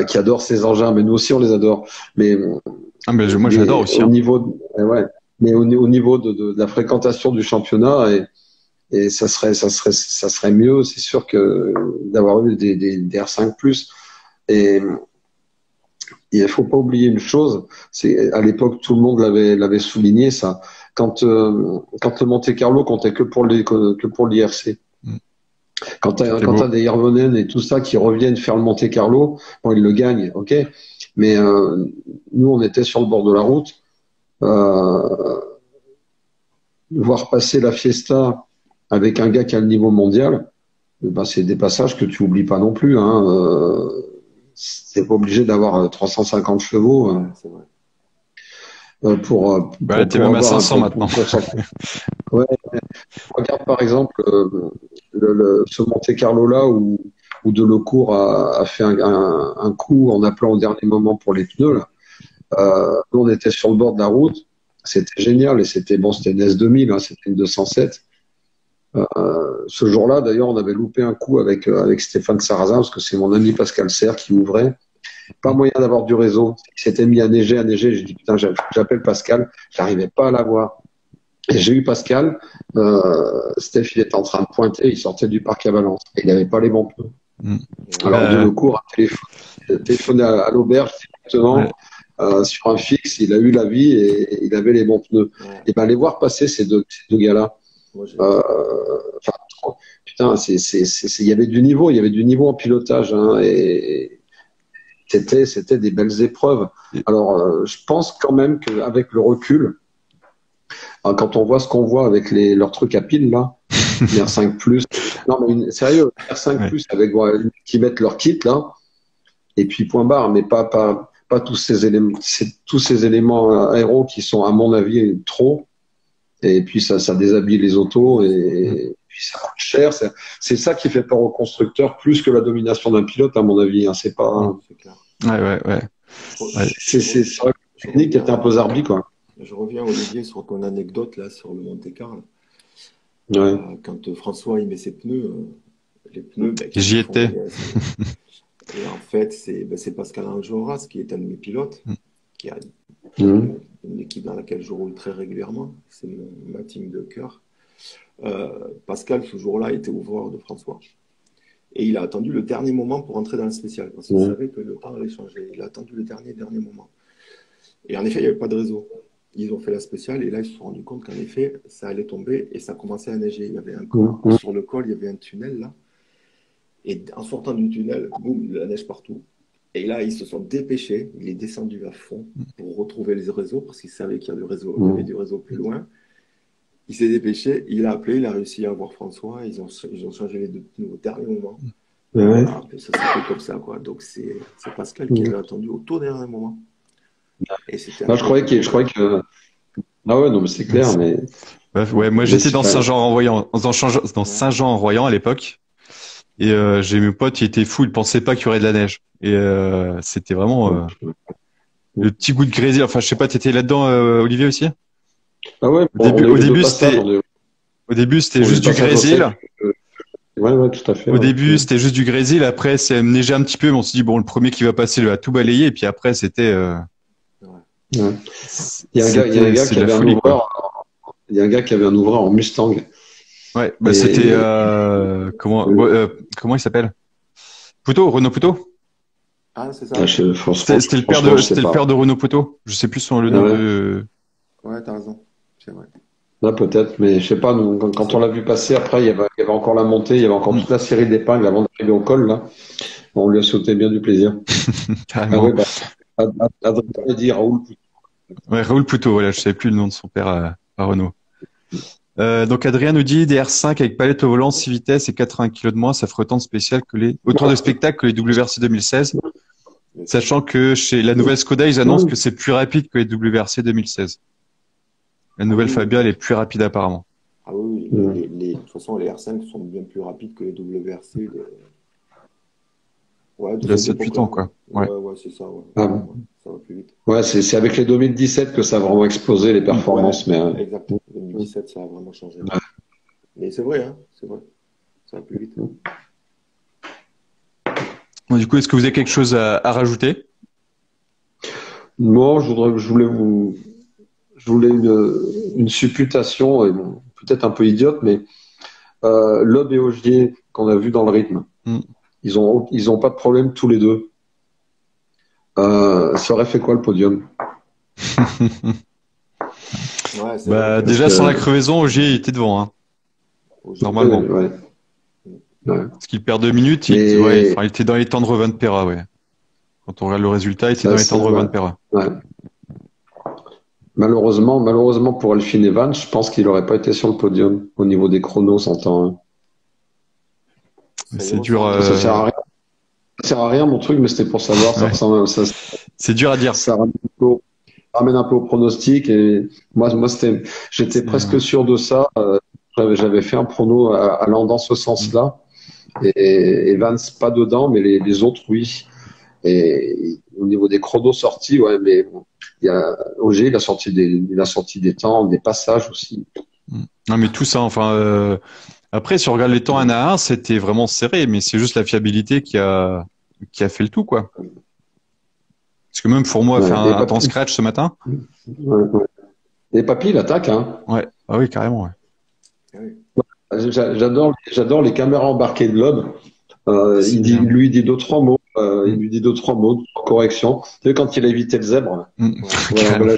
qui adore ces engins, mais nous aussi on les adore. Mais, Ah, mais moi, j'adore mais aussi, au hein. niveau, ouais, mais au niveau de la fréquentation du championnat, et ça serait mieux, c'est sûr que d'avoir eu des R5+. Et il faut pas oublier une chose, c'est à l'époque tout le monde l'avait souligné ça. Quand le Monte Carlo comptait que pour l'IRC, Mm. C'était quand beau. t'as des Hirvonen et tout ça qui reviennent faire le Monte Carlo, bon ils le gagnent, ok. Mais nous on était sur le bord de la route, euh, voir passer la Fiesta avec un gars qui a le niveau mondial, ben, c'est des passages que tu oublies pas non plus. Hein. C'est pas obligé d'avoir 350 chevaux. Ouais, c'est vrai. Bah, là, t'es Pour même à avoir 500 maintenant. pour s'en- ouais. Regarde par exemple ce Monte Carlo là où Delecourt a fait un coup en appelant au dernier moment pour les pneus là. Nous on était sur le bord de la route, c'était génial et c'était une S2000, hein, c'était une 207. Ce jour-là d'ailleurs on avait loupé un coup avec Stéphane Sarrazin parce que c'est mon ami Pascal Serre qui ouvrait. Pas moyen d'avoir du réseau. Il s'était mis à neiger, à neiger. J'ai dit, putain, j'appelle Pascal. J'arrivais pas à l'avoir. Et j'ai eu Pascal. Steph, il était en train de pointer. Il sortait du parc à Valence. Et il n'avait pas les bons pneus. Mm. Alors, Bah, Delecourt a téléphoné à l'auberge directement, ouais. sur un fixe. Il a eu l'avis et il avait les bons pneus. Ouais. Et ben, les voir passer ces deux gars-là. Moi, j'ai- Enfin, putain, il y avait du niveau. Il y avait du niveau en pilotage. Hein, et c'était des belles épreuves. Alors, je pense quand même qu'avec le recul, quand on voit ce qu'on voit avec leurs trucs à pile là, les R5+, non mais sérieux, R5+, Ouais. avec voilà, qui mettent leur kit là, et puis point barre, mais pas tous ces éléments aéros qui sont à mon avis trop, et puis ça déshabille les autos, et puis ça coûte cher. C'est ça qui fait peur aux constructeurs plus que la domination d'un pilote à mon avis. Hein. C'est pas, c'est clair. Ouais. Je, re- Ouais. c'est vrai que je la technique était un reviens, peu zarbi quoi. je reviens, Olivier, sur ton anecdote là sur le Monte Carlo. Ouais. Quand François il met ses pneus, les pneus qui J'y lui font étais. gagner. Et en fait, c'est Pascal Enjolras qui est un de mes pilotes, qui a Mmh. une équipe dans laquelle je roule très régulièrement. C'est ma team de cœur. Pascal, ce jour-là, était ouvreur de François. Et il a attendu le dernier moment pour entrer dans le spécial, parce qu'il savait que le temps allait changer. Il a attendu le dernier moment. Et en effet, il n'y avait pas de réseau. Ils ont fait la spéciale, et là, ils se sont rendus compte qu'en effet, ça allait tomber, et ça commençait à neiger. Il y avait sur le col, il y avait un tunnel, là. Et en sortant du tunnel, boum, de la neige partout. Et là, ils se sont dépêchés. Il est descendu à fond pour retrouver les réseaux, parce qu'il savait qu'il y avait du réseau plus loin. Il s'est dépêché, il a appelé, il a réussi à avoir François. Ils ont changé les deux pneus au dernier moment. Ouais. Voilà, ça s'est fait comme ça, quoi. Donc, c'est Pascal qui avait attendu au tout dernier moment. Et c'était Moi, je croyais que. Ah ouais, non, mais c'est clair, mais. Ouais, moi mais j'étais c'est dans pas- Saint-Jean-en-Royan, dans Saint-Jean-en-Royan à l'époque, et j'ai mes potes, il était fou, il pensait pas qu'il y aurait de la neige, et c'était vraiment. le petit goût de grésil. Enfin, je sais pas, t'étais là-dedans, Olivier aussi? Ah ouais, Au début, on a eu les deux passages. au début, c'était On a eu le juste du passage au grésil. sec. Ouais, tout à fait. Au Ouais. début, c'était juste du grésil. Après, c'est neigé un petit peu. Mais on s'est dit, bon, le premier qui va passer, il va tout balayer. Et puis après, c'était, Ouais. Il y a un gars c'est qui de la avait un folie, quoi. ouvreur. Il y a un gars qui avait un ouvreur en Mustang. Ouais, bah c'était, Et comment il s'appelle? Poutot, Renaud Poutot? Ah, c'est ça. franchement, C'était je sais c'était le pas. père de Renaud Poutot. Je sais plus le Ah nom ouais. de. Ouais, t'as raison. C'est vrai. Là, peut-être, mais je sais pas, nous, quand on l'a vu passer, après, il y avait encore la montée, il y avait encore toute la série d'épingles avant d'arriver au col, là. On lui a sauté bien du plaisir. Ah Carrément. ouais, bah, Adrien a dit Raoul. Ouais, Raoul Poutot, voilà, je savais plus le nom de son père à Renault. Donc Adrien nous dit des R5 avec palette au volant, 6 vitesses et 80 kg de moins, ça ferait autant de spectacles que les WRC 2016, sachant que chez la nouvelle Skoda, ils annoncent que c'est plus rapide que les WRC 2016. La nouvelle Fabia, elle est plus rapide apparemment. Ah oui, oui. De toute façon, les R5 sont bien plus rapides que les WRC. Ouais, Il a 7-8 ans, quoi. Ouais. Ouais, c'est ça. Ouais. Ah, Ouais, ça va plus vite. ouais, c'est avec les 2017 que ça a vraiment explosé les performances, Ouais, mais exactement. 2017, ça a vraiment changé. Mais c'est vrai, hein, c'est vrai. Ça va plus vite. Bon, du coup, est-ce que vous avez quelque chose à rajouter? moi, je voulais une supputation, et bon, peut-être un peu idiote, mais Loeb et Ogier qu'on a vu dans le rythme, Hmm. ils ont pas de problème tous les deux. Ça aurait fait quoi le podium? Ouais, c'est Bah, vrai. déjà, sans la crevaison, Ogier, il était devant, hein, normalement. Ouais. Parce qu'il perd 2 minutes, Mais il était dans les temps de Revan Perra, ouais. Quand on regarde le résultat, il était ça, dans les temps de Revan ouais. Perra. Ouais. Malheureusement pour Elfyn Evans, je pense qu'il n'aurait pas été sur le podium au niveau des chronos, s'entend. Hein. Mais c'est dur, Ça sert à rien. Ça sert à rien mon truc, mais c'était pour savoir. ouais. C'est dur à dire. Ça ramène un peu au pronostic. Et moi, j'étais presque sûr de ça. J'avais fait un prono allant dans ce sens-là. Et Evans pas dedans, mais les autres oui. Et au niveau des chronos sortis, ouais, mais bon, Ogier, il a sorti des temps, des passages aussi. Non, mais tout ça, enfin, après, si on regarde les temps 1 à 1, c'était vraiment serré, mais c'est juste la fiabilité qui a fait le tout, quoi. Parce que même Fourmeau a fait un temps scratch ce matin. Ouais. Et Papy, il attaque, hein. Ouais. Ah oui, carrément, ouais. J'adore les caméras embarquées de Loeb. Il lui dit deux, trois mots. Il lui dit deux, trois mots, correction. Tu sais, quand il a évité le zèbre. Voilà.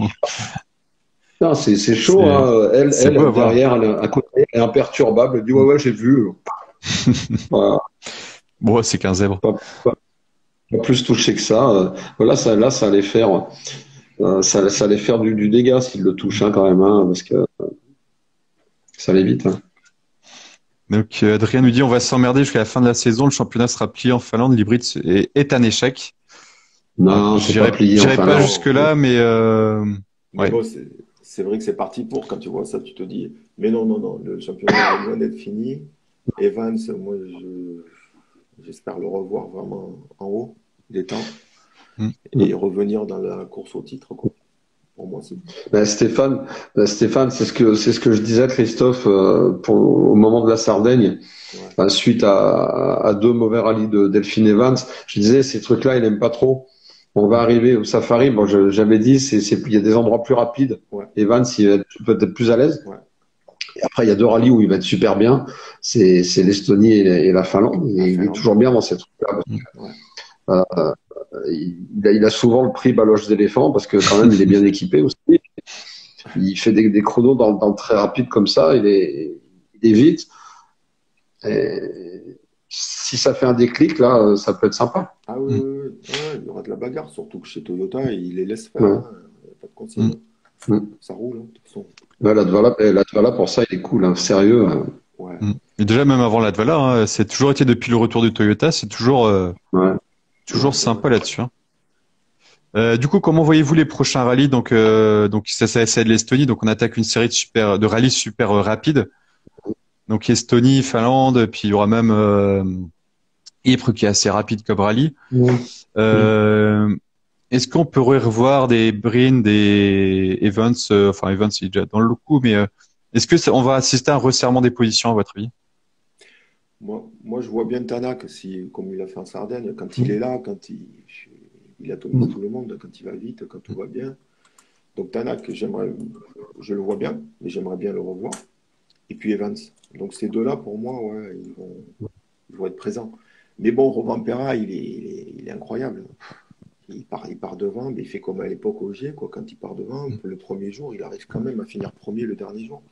Non, c'est chaud, hein. Elle derrière, à côté, elle est imperturbable. Elle dit, ouais, j'ai vu. Voilà. Bon, c'est qu'un zèbre. Pas plus touché que ça. Là, ça allait faire, ça allait faire du dégât s'il le touche, hein, quand même, hein, parce que ça allait vite. Hein. Donc, Adrien nous dit, on va s'emmerder jusqu'à la fin de la saison. Le championnat sera plié en Finlande. L'hybride est un échec. Non, c'est pas plié en J'irai Finlande. pas jusque-là, mais ouais. Bon, c'est vrai que c'est parti pour. Quand tu vois ça, tu te dis, mais non, le championnat est loin d'être fini. Evans, moi, j'espère le revoir vraiment en haut des temps et revenir dans la course au titre, quoi. Pour moi, c'est Stéphane, c'est ce que je disais à Christophe au moment de la Sardaigne, suite à deux mauvais rallyes de Delphine Evans. Je disais, ces trucs-là, il aime pas trop. On va arriver au Safari. Bon, j'avais dit, il y a des endroits plus rapides. Ouais. Evans, il va être peut-être plus à l'aise. Ouais. Et après, il y a deux rallyes où il va être super bien. C'est l'Estonie et la Finlande. Et il est toujours bien dans ces trucs-là. Il a souvent le prix baloche d'éléphant parce que quand même, il est bien équipé aussi. Il fait des chronos dans le très rapide comme ça. Il est vite. Et si ça fait un déclic, là, ça peut être sympa. Ah oui, il y aura de la bagarre, surtout que chez Toyota, ils les laissent faire. Hein, pas de consigne. Ça roule, hein, de toute façon. Latvala, pour ça, il est cool, hein, sérieux. Ouais. Et déjà, même avant Latvala, hein, c'est toujours été depuis le retour du Toyota, c'est toujours sympa là-dessus. Hein. Du coup, comment voyez-vous les prochains rallyes? Donc c'est de l'Estonie, donc on attaque une série de rallyes super rapides. Donc Estonie, Finlande, puis il y aura même Ypres qui est assez rapide comme rallye. est-ce qu'on pourrait revoir des Brin, des Evans, enfin Evans il est déjà dans le coup, mais est-ce que on va assister à un resserrement des positions à votre avis? Moi, je vois bien Tanak, si, comme il a fait en Sardaigne, quand il est là, il atomise tout le monde, quand il va vite, quand tout va bien. Donc Tanak, je le vois bien, mais j'aimerais bien le revoir. Et puis Evans. Donc ces deux-là, pour moi, ouais, ils vont être présents. Mais bon, Robin Perra, il est incroyable. Il part devant, mais il fait comme à l'époque au G, quoi. Quand il part devant, le premier jour, il arrive quand même à finir premier le dernier jour.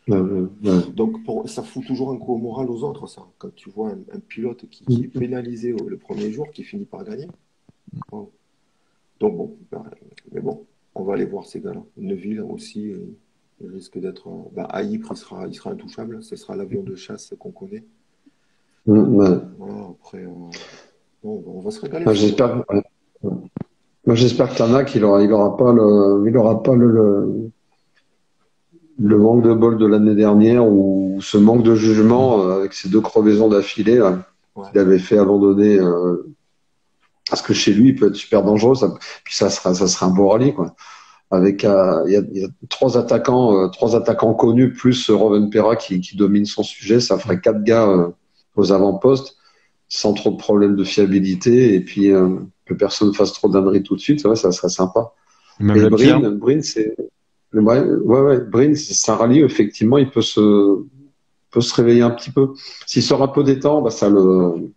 Donc ça fout toujours un coup au moral aux autres, ça. Quand tu vois un pilote qui est pénalisé le premier jour, qui finit par gagner. Wow. Donc bon, mais bon, on va aller voir ces gars-là. Neuville aussi, il risque d'être. Aïp, il sera intouchable. Ce sera l'avion de chasse qu'on connaît. Voilà, après, bon, on va se régaler. J'espère. Moi, j'espère que Tanak, il aura pas le manque de bol de l'année dernière ou ce manque de jugement avec ces 2 crevaisons d'affilée là, qu'il avait fait abandonner. Parce que chez lui, il peut être super dangereux. Puis ça sera un beau rallye, quoi. Avec il y a 3 attaquants connus plus Rovanpera qui domine son sujet. Ça ferait 4 gars aux avant-postes sans trop de problèmes de fiabilité et puis que personne fasse trop d'âneries tout de suite. Ça serait sympa. Même Et le Pierre. Brin, Brin, c'est un rallye, effectivement, il peut se réveiller un petit peu. S'il sort un peu des temps, ça le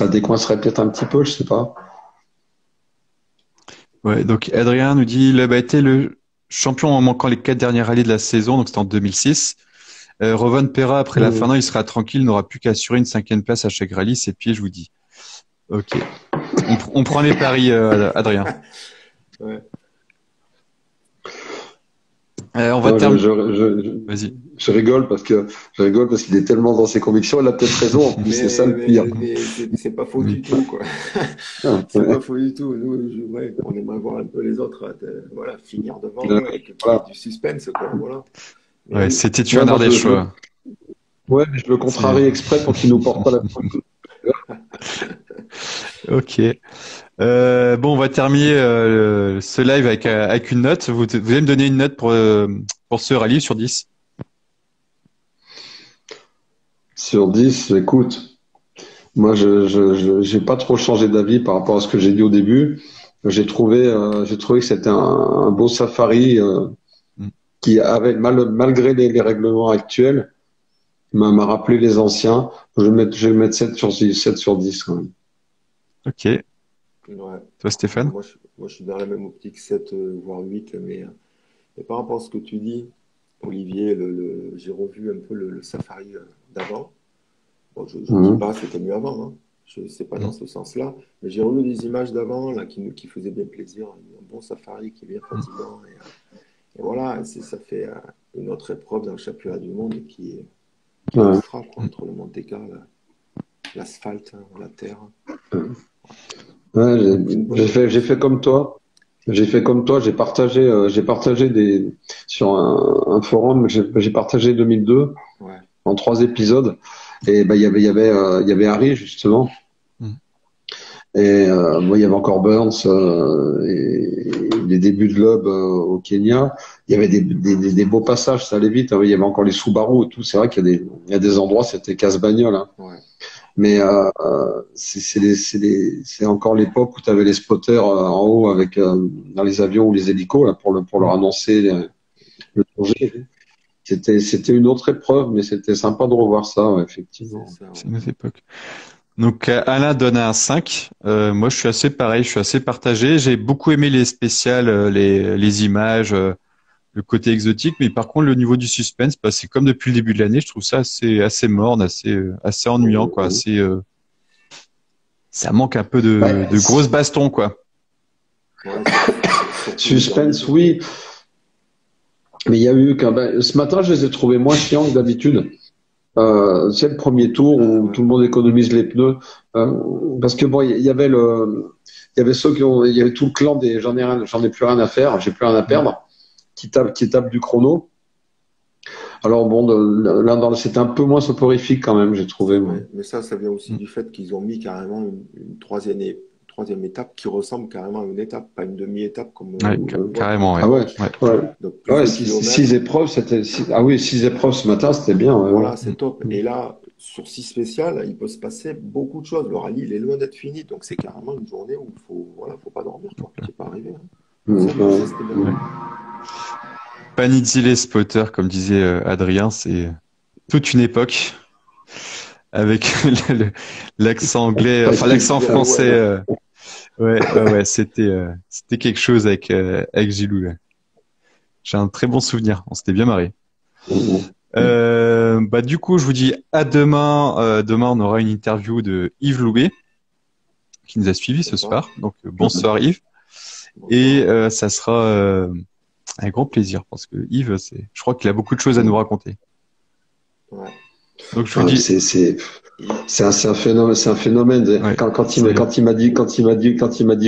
décoincerait peut-être un petit peu, je sais pas. Ouais, donc Adrien nous dit il a été le champion en manquant les 4 derniers rallyes de la saison, donc c'était en 2006. Rovan Perra, après la fin d'an, il sera tranquille, il n'aura plus qu'à assurer une 5e place à chaque rallye, c'est pieds, je vous dis. Ok. On prend les paris, Adrien. Ouais. On va terminer. Vas-y. Je rigole parce qu'il est tellement dans ses convictions, il a peut-être raison, en plus, c'est ça le pire. Mais c'est pas faux du tout, quoi. C'est pas faux du tout. Nous, on aimerait voir un peu les autres, voilà, finir devant, et qu'il y ait du suspense, quoi, voilà. Mais ouais, c'était tu en Ardèche, ouais. Ouais, mais je le contrarie exprès pour qu'il nous porte pas la faute. Ok. Bon, on va terminer ce live avec une note. Vous allez me donner une note pour ce rallye sur 10? Sur 10, écoute, moi, je j'ai pas trop changé d'avis par rapport à ce que j'ai dit au début. J'ai trouvé que c'était un beau safari qui avait, malgré les règlements actuels, m'a rappelé les anciens. Je vais mettre 7 sur 10 quand même. Ok. Ouais. Toi, Stéphane? Moi, je suis dans la même optique, 7, voire 8, mais par rapport à ce que tu dis, Olivier, j'ai revu un peu le safari d'avant. Bon, je ne dis pas c'était mieux avant, hein. Je sais pas dans ce sens-là, mais j'ai revu des images d'avant là qui faisaient bien plaisir, un bon safari qui est bien fatigant et voilà, ça fait une autre épreuve dans le championnat du monde qui est extra, quoi, entre le Monte Carlo, l'asphalte, la terre. Ouais, j'ai fait comme toi. J'ai partagé sur un forum, j'ai partagé 2002 en 3 épisodes. Et il y avait Harry justement. Et moi, il y avait encore Burns et les débuts de Loeb au Kenya. Il y avait des beaux passages, ça allait vite. Il y avait encore les Subaru et tout. C'est vrai qu'il y a des endroits, c'était casse-bagnole, hein. Ouais. Mais c'est encore l'époque où tu avais les spotters en haut avec dans les avions ou les hélicos là, pour leur annoncer le projet. C'était une autre épreuve, mais c'était sympa de revoir ça, ouais, effectivement. C'est une autre époque. Donc Alain donne un 5. Moi, je suis assez pareil, je suis assez partagé. J'ai beaucoup aimé les spéciales, les images, le côté exotique, mais par contre, le niveau du suspense, c'est comme depuis le début de l'année, je trouve ça assez morne, assez ennuyant, quoi. Ça manque un peu de grosses bastons, quoi. Suspense, oui. Mais il y a eu ce matin, je les ai trouvés moins chiants que d'habitude. C'est le premier tour où tout le monde économise les pneus, parce que bon, il y avait il y avait tout le clan des j'en ai plus rien à faire, j'ai plus rien à perdre, qui tape du chrono. Alors bon, là, c'était un peu moins soporifique quand même, j'ai trouvé. Ouais, mais ça vient aussi du fait qu'ils ont mis carrément une troisième étape qui ressemble carrément à une étape, pas une demi-étape comme Ouais, on le voit. carrément, ouais. Ah ouais, Ouais. ouais. Donc, plus Ouais, de 6 kilomètres. épreuves, ah oui, 6 épreuves ce matin, c'était bien. Ouais, Voilà, ouais. c'est top. Et là, sur 6 spéciales, il peut se passer beaucoup de choses. Le rallye, il est loin d'être fini. Donc, c'est carrément une journée où faut pas dormir, quoi. Tu n'es pas arrivé, hein. Ça, c'était bien. Ouais. Panizzi les spotters, comme disait Adrien, c'est toute une époque avec l'accent anglais, enfin l'accent français. Ouais, c'était quelque chose avec Gilou. Ouais. J'ai un très bon souvenir. On s'était bien marré. Bah du coup, je vous dis à demain. Demain, on aura une interview de Yves Loubet qui nous a suivis ce soir. Donc bonsoir Yves. Et ça sera un grand plaisir parce que Yves, je crois qu'il a beaucoup de choses à nous raconter. Ouais. Donc je vous dis, c'est un phénomène, c'est un phénomène. Ouais, quand il m'a dit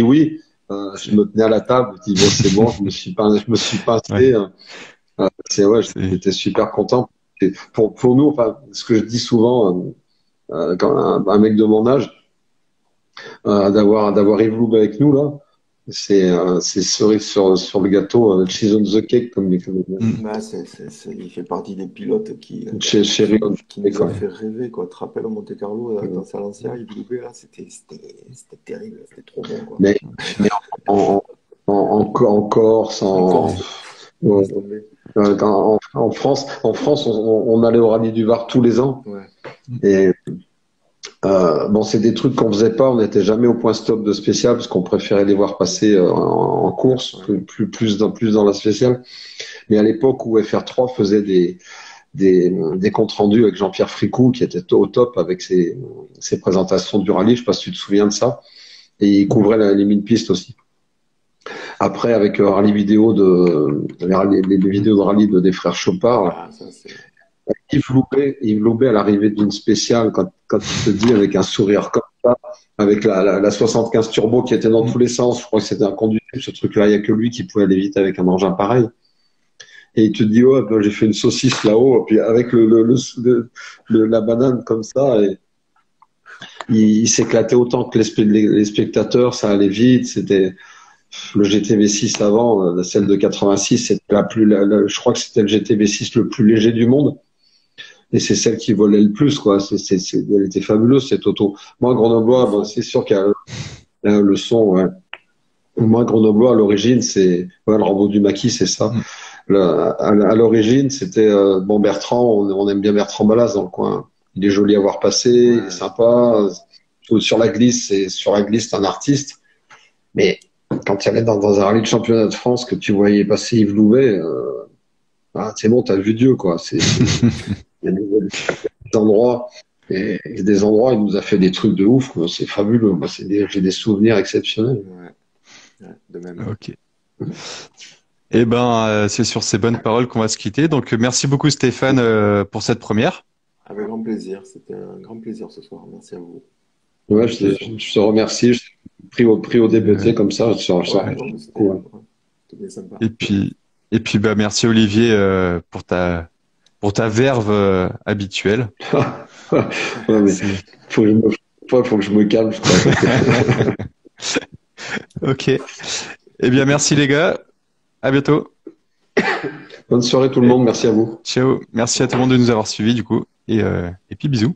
oui, je me tenais à la table, je dis bon c'est bon, je me suis pas ouais, j'étais super content. Et pour nous, enfin, ce que je dis souvent quand un mec de mon âge, d'avoir Yves Loubet avec nous là, c'est cerise sur le gâteau, cheese on the cake comme il fait partie des pilotes qui nous a fait rêver, quoi. Tu te rappelles au Monte Carlo, dans Salancia, Yves Loubet, là, c'était terrible, c'était trop bon, quoi. Mais en Corse, en France, on allait au Rallye du Var tous les ans. Ouais. Et bon, c'est des trucs qu'on faisait pas. On n'était jamais au point stop de spécial parce qu'on préférait les voir passer en course, plus dans la spéciale. Mais à l'époque où FR3 faisait des comptes rendus avec Jean-Pierre Fricou, qui était au top avec ses présentations du rallye, je sais pas si tu te souviens de ça. Et il couvrait les 1000 pistes aussi. Après, avec rallye vidéo les vidéos de rallye des frères Chopard, Yves Loubet à l'arrivée d'une spéciale, quand il te dit avec un sourire comme ça, avec la 75 turbo qui était dans tous les sens, je crois que c'était inconductible ce truc-là, il n'y a que lui qui pouvait aller vite avec un engin pareil. Et il te dit, oh, ben, j'ai fait une saucisse là-haut, puis avec la banane comme ça, et il s'éclatait autant que les spectateurs, ça allait vite, c'était le GTV6 avant, celle de 86, c'était je crois que c'était le GTV6 le plus léger du monde. Et c'est celle qui volait le plus, quoi. Elle était fabuleuse, cette auto. Moi, Grenoblois, bon, c'est sûr qu'il y a le son, ouais. Moi, Grenoblois, à l'origine, le Rambo du Maquis, c'est ça. À l'origine, c'était, bon, Bertrand, on aime bien Bertrand Ballas dans le coin. Il est joli à voir passer, il est sympa. Sur la glisse, c'est un artiste. Mais quand tu allais dans un rallye de championnat de France, que tu voyais passer Yves Loubet, c'est bon, t'as vu Dieu, quoi. Il y a des endroits, et des endroits, il nous a fait des trucs de ouf, quoi. C'est fabuleux. Moi, j'ai des souvenirs exceptionnels. Ouais, de même. Ok. Eh ben, c'est sur ces bonnes paroles qu'on va se quitter. Donc, merci beaucoup Stéphane pour cette première. Avec grand plaisir. C'était un grand plaisir ce soir. Merci à vous. Ouais, je te remercie. Je t'ai pris au DBT comme ça. C'était bien sympa. Et puis, bah, merci Olivier pour ta verve habituelle. Ouais, mais faut que je me calme. Ok. Eh bien, merci les gars. À bientôt. Bonne soirée tout le monde. Merci à vous. Ciao. Merci à tout le monde de nous avoir suivis du coup. Et puis bisous.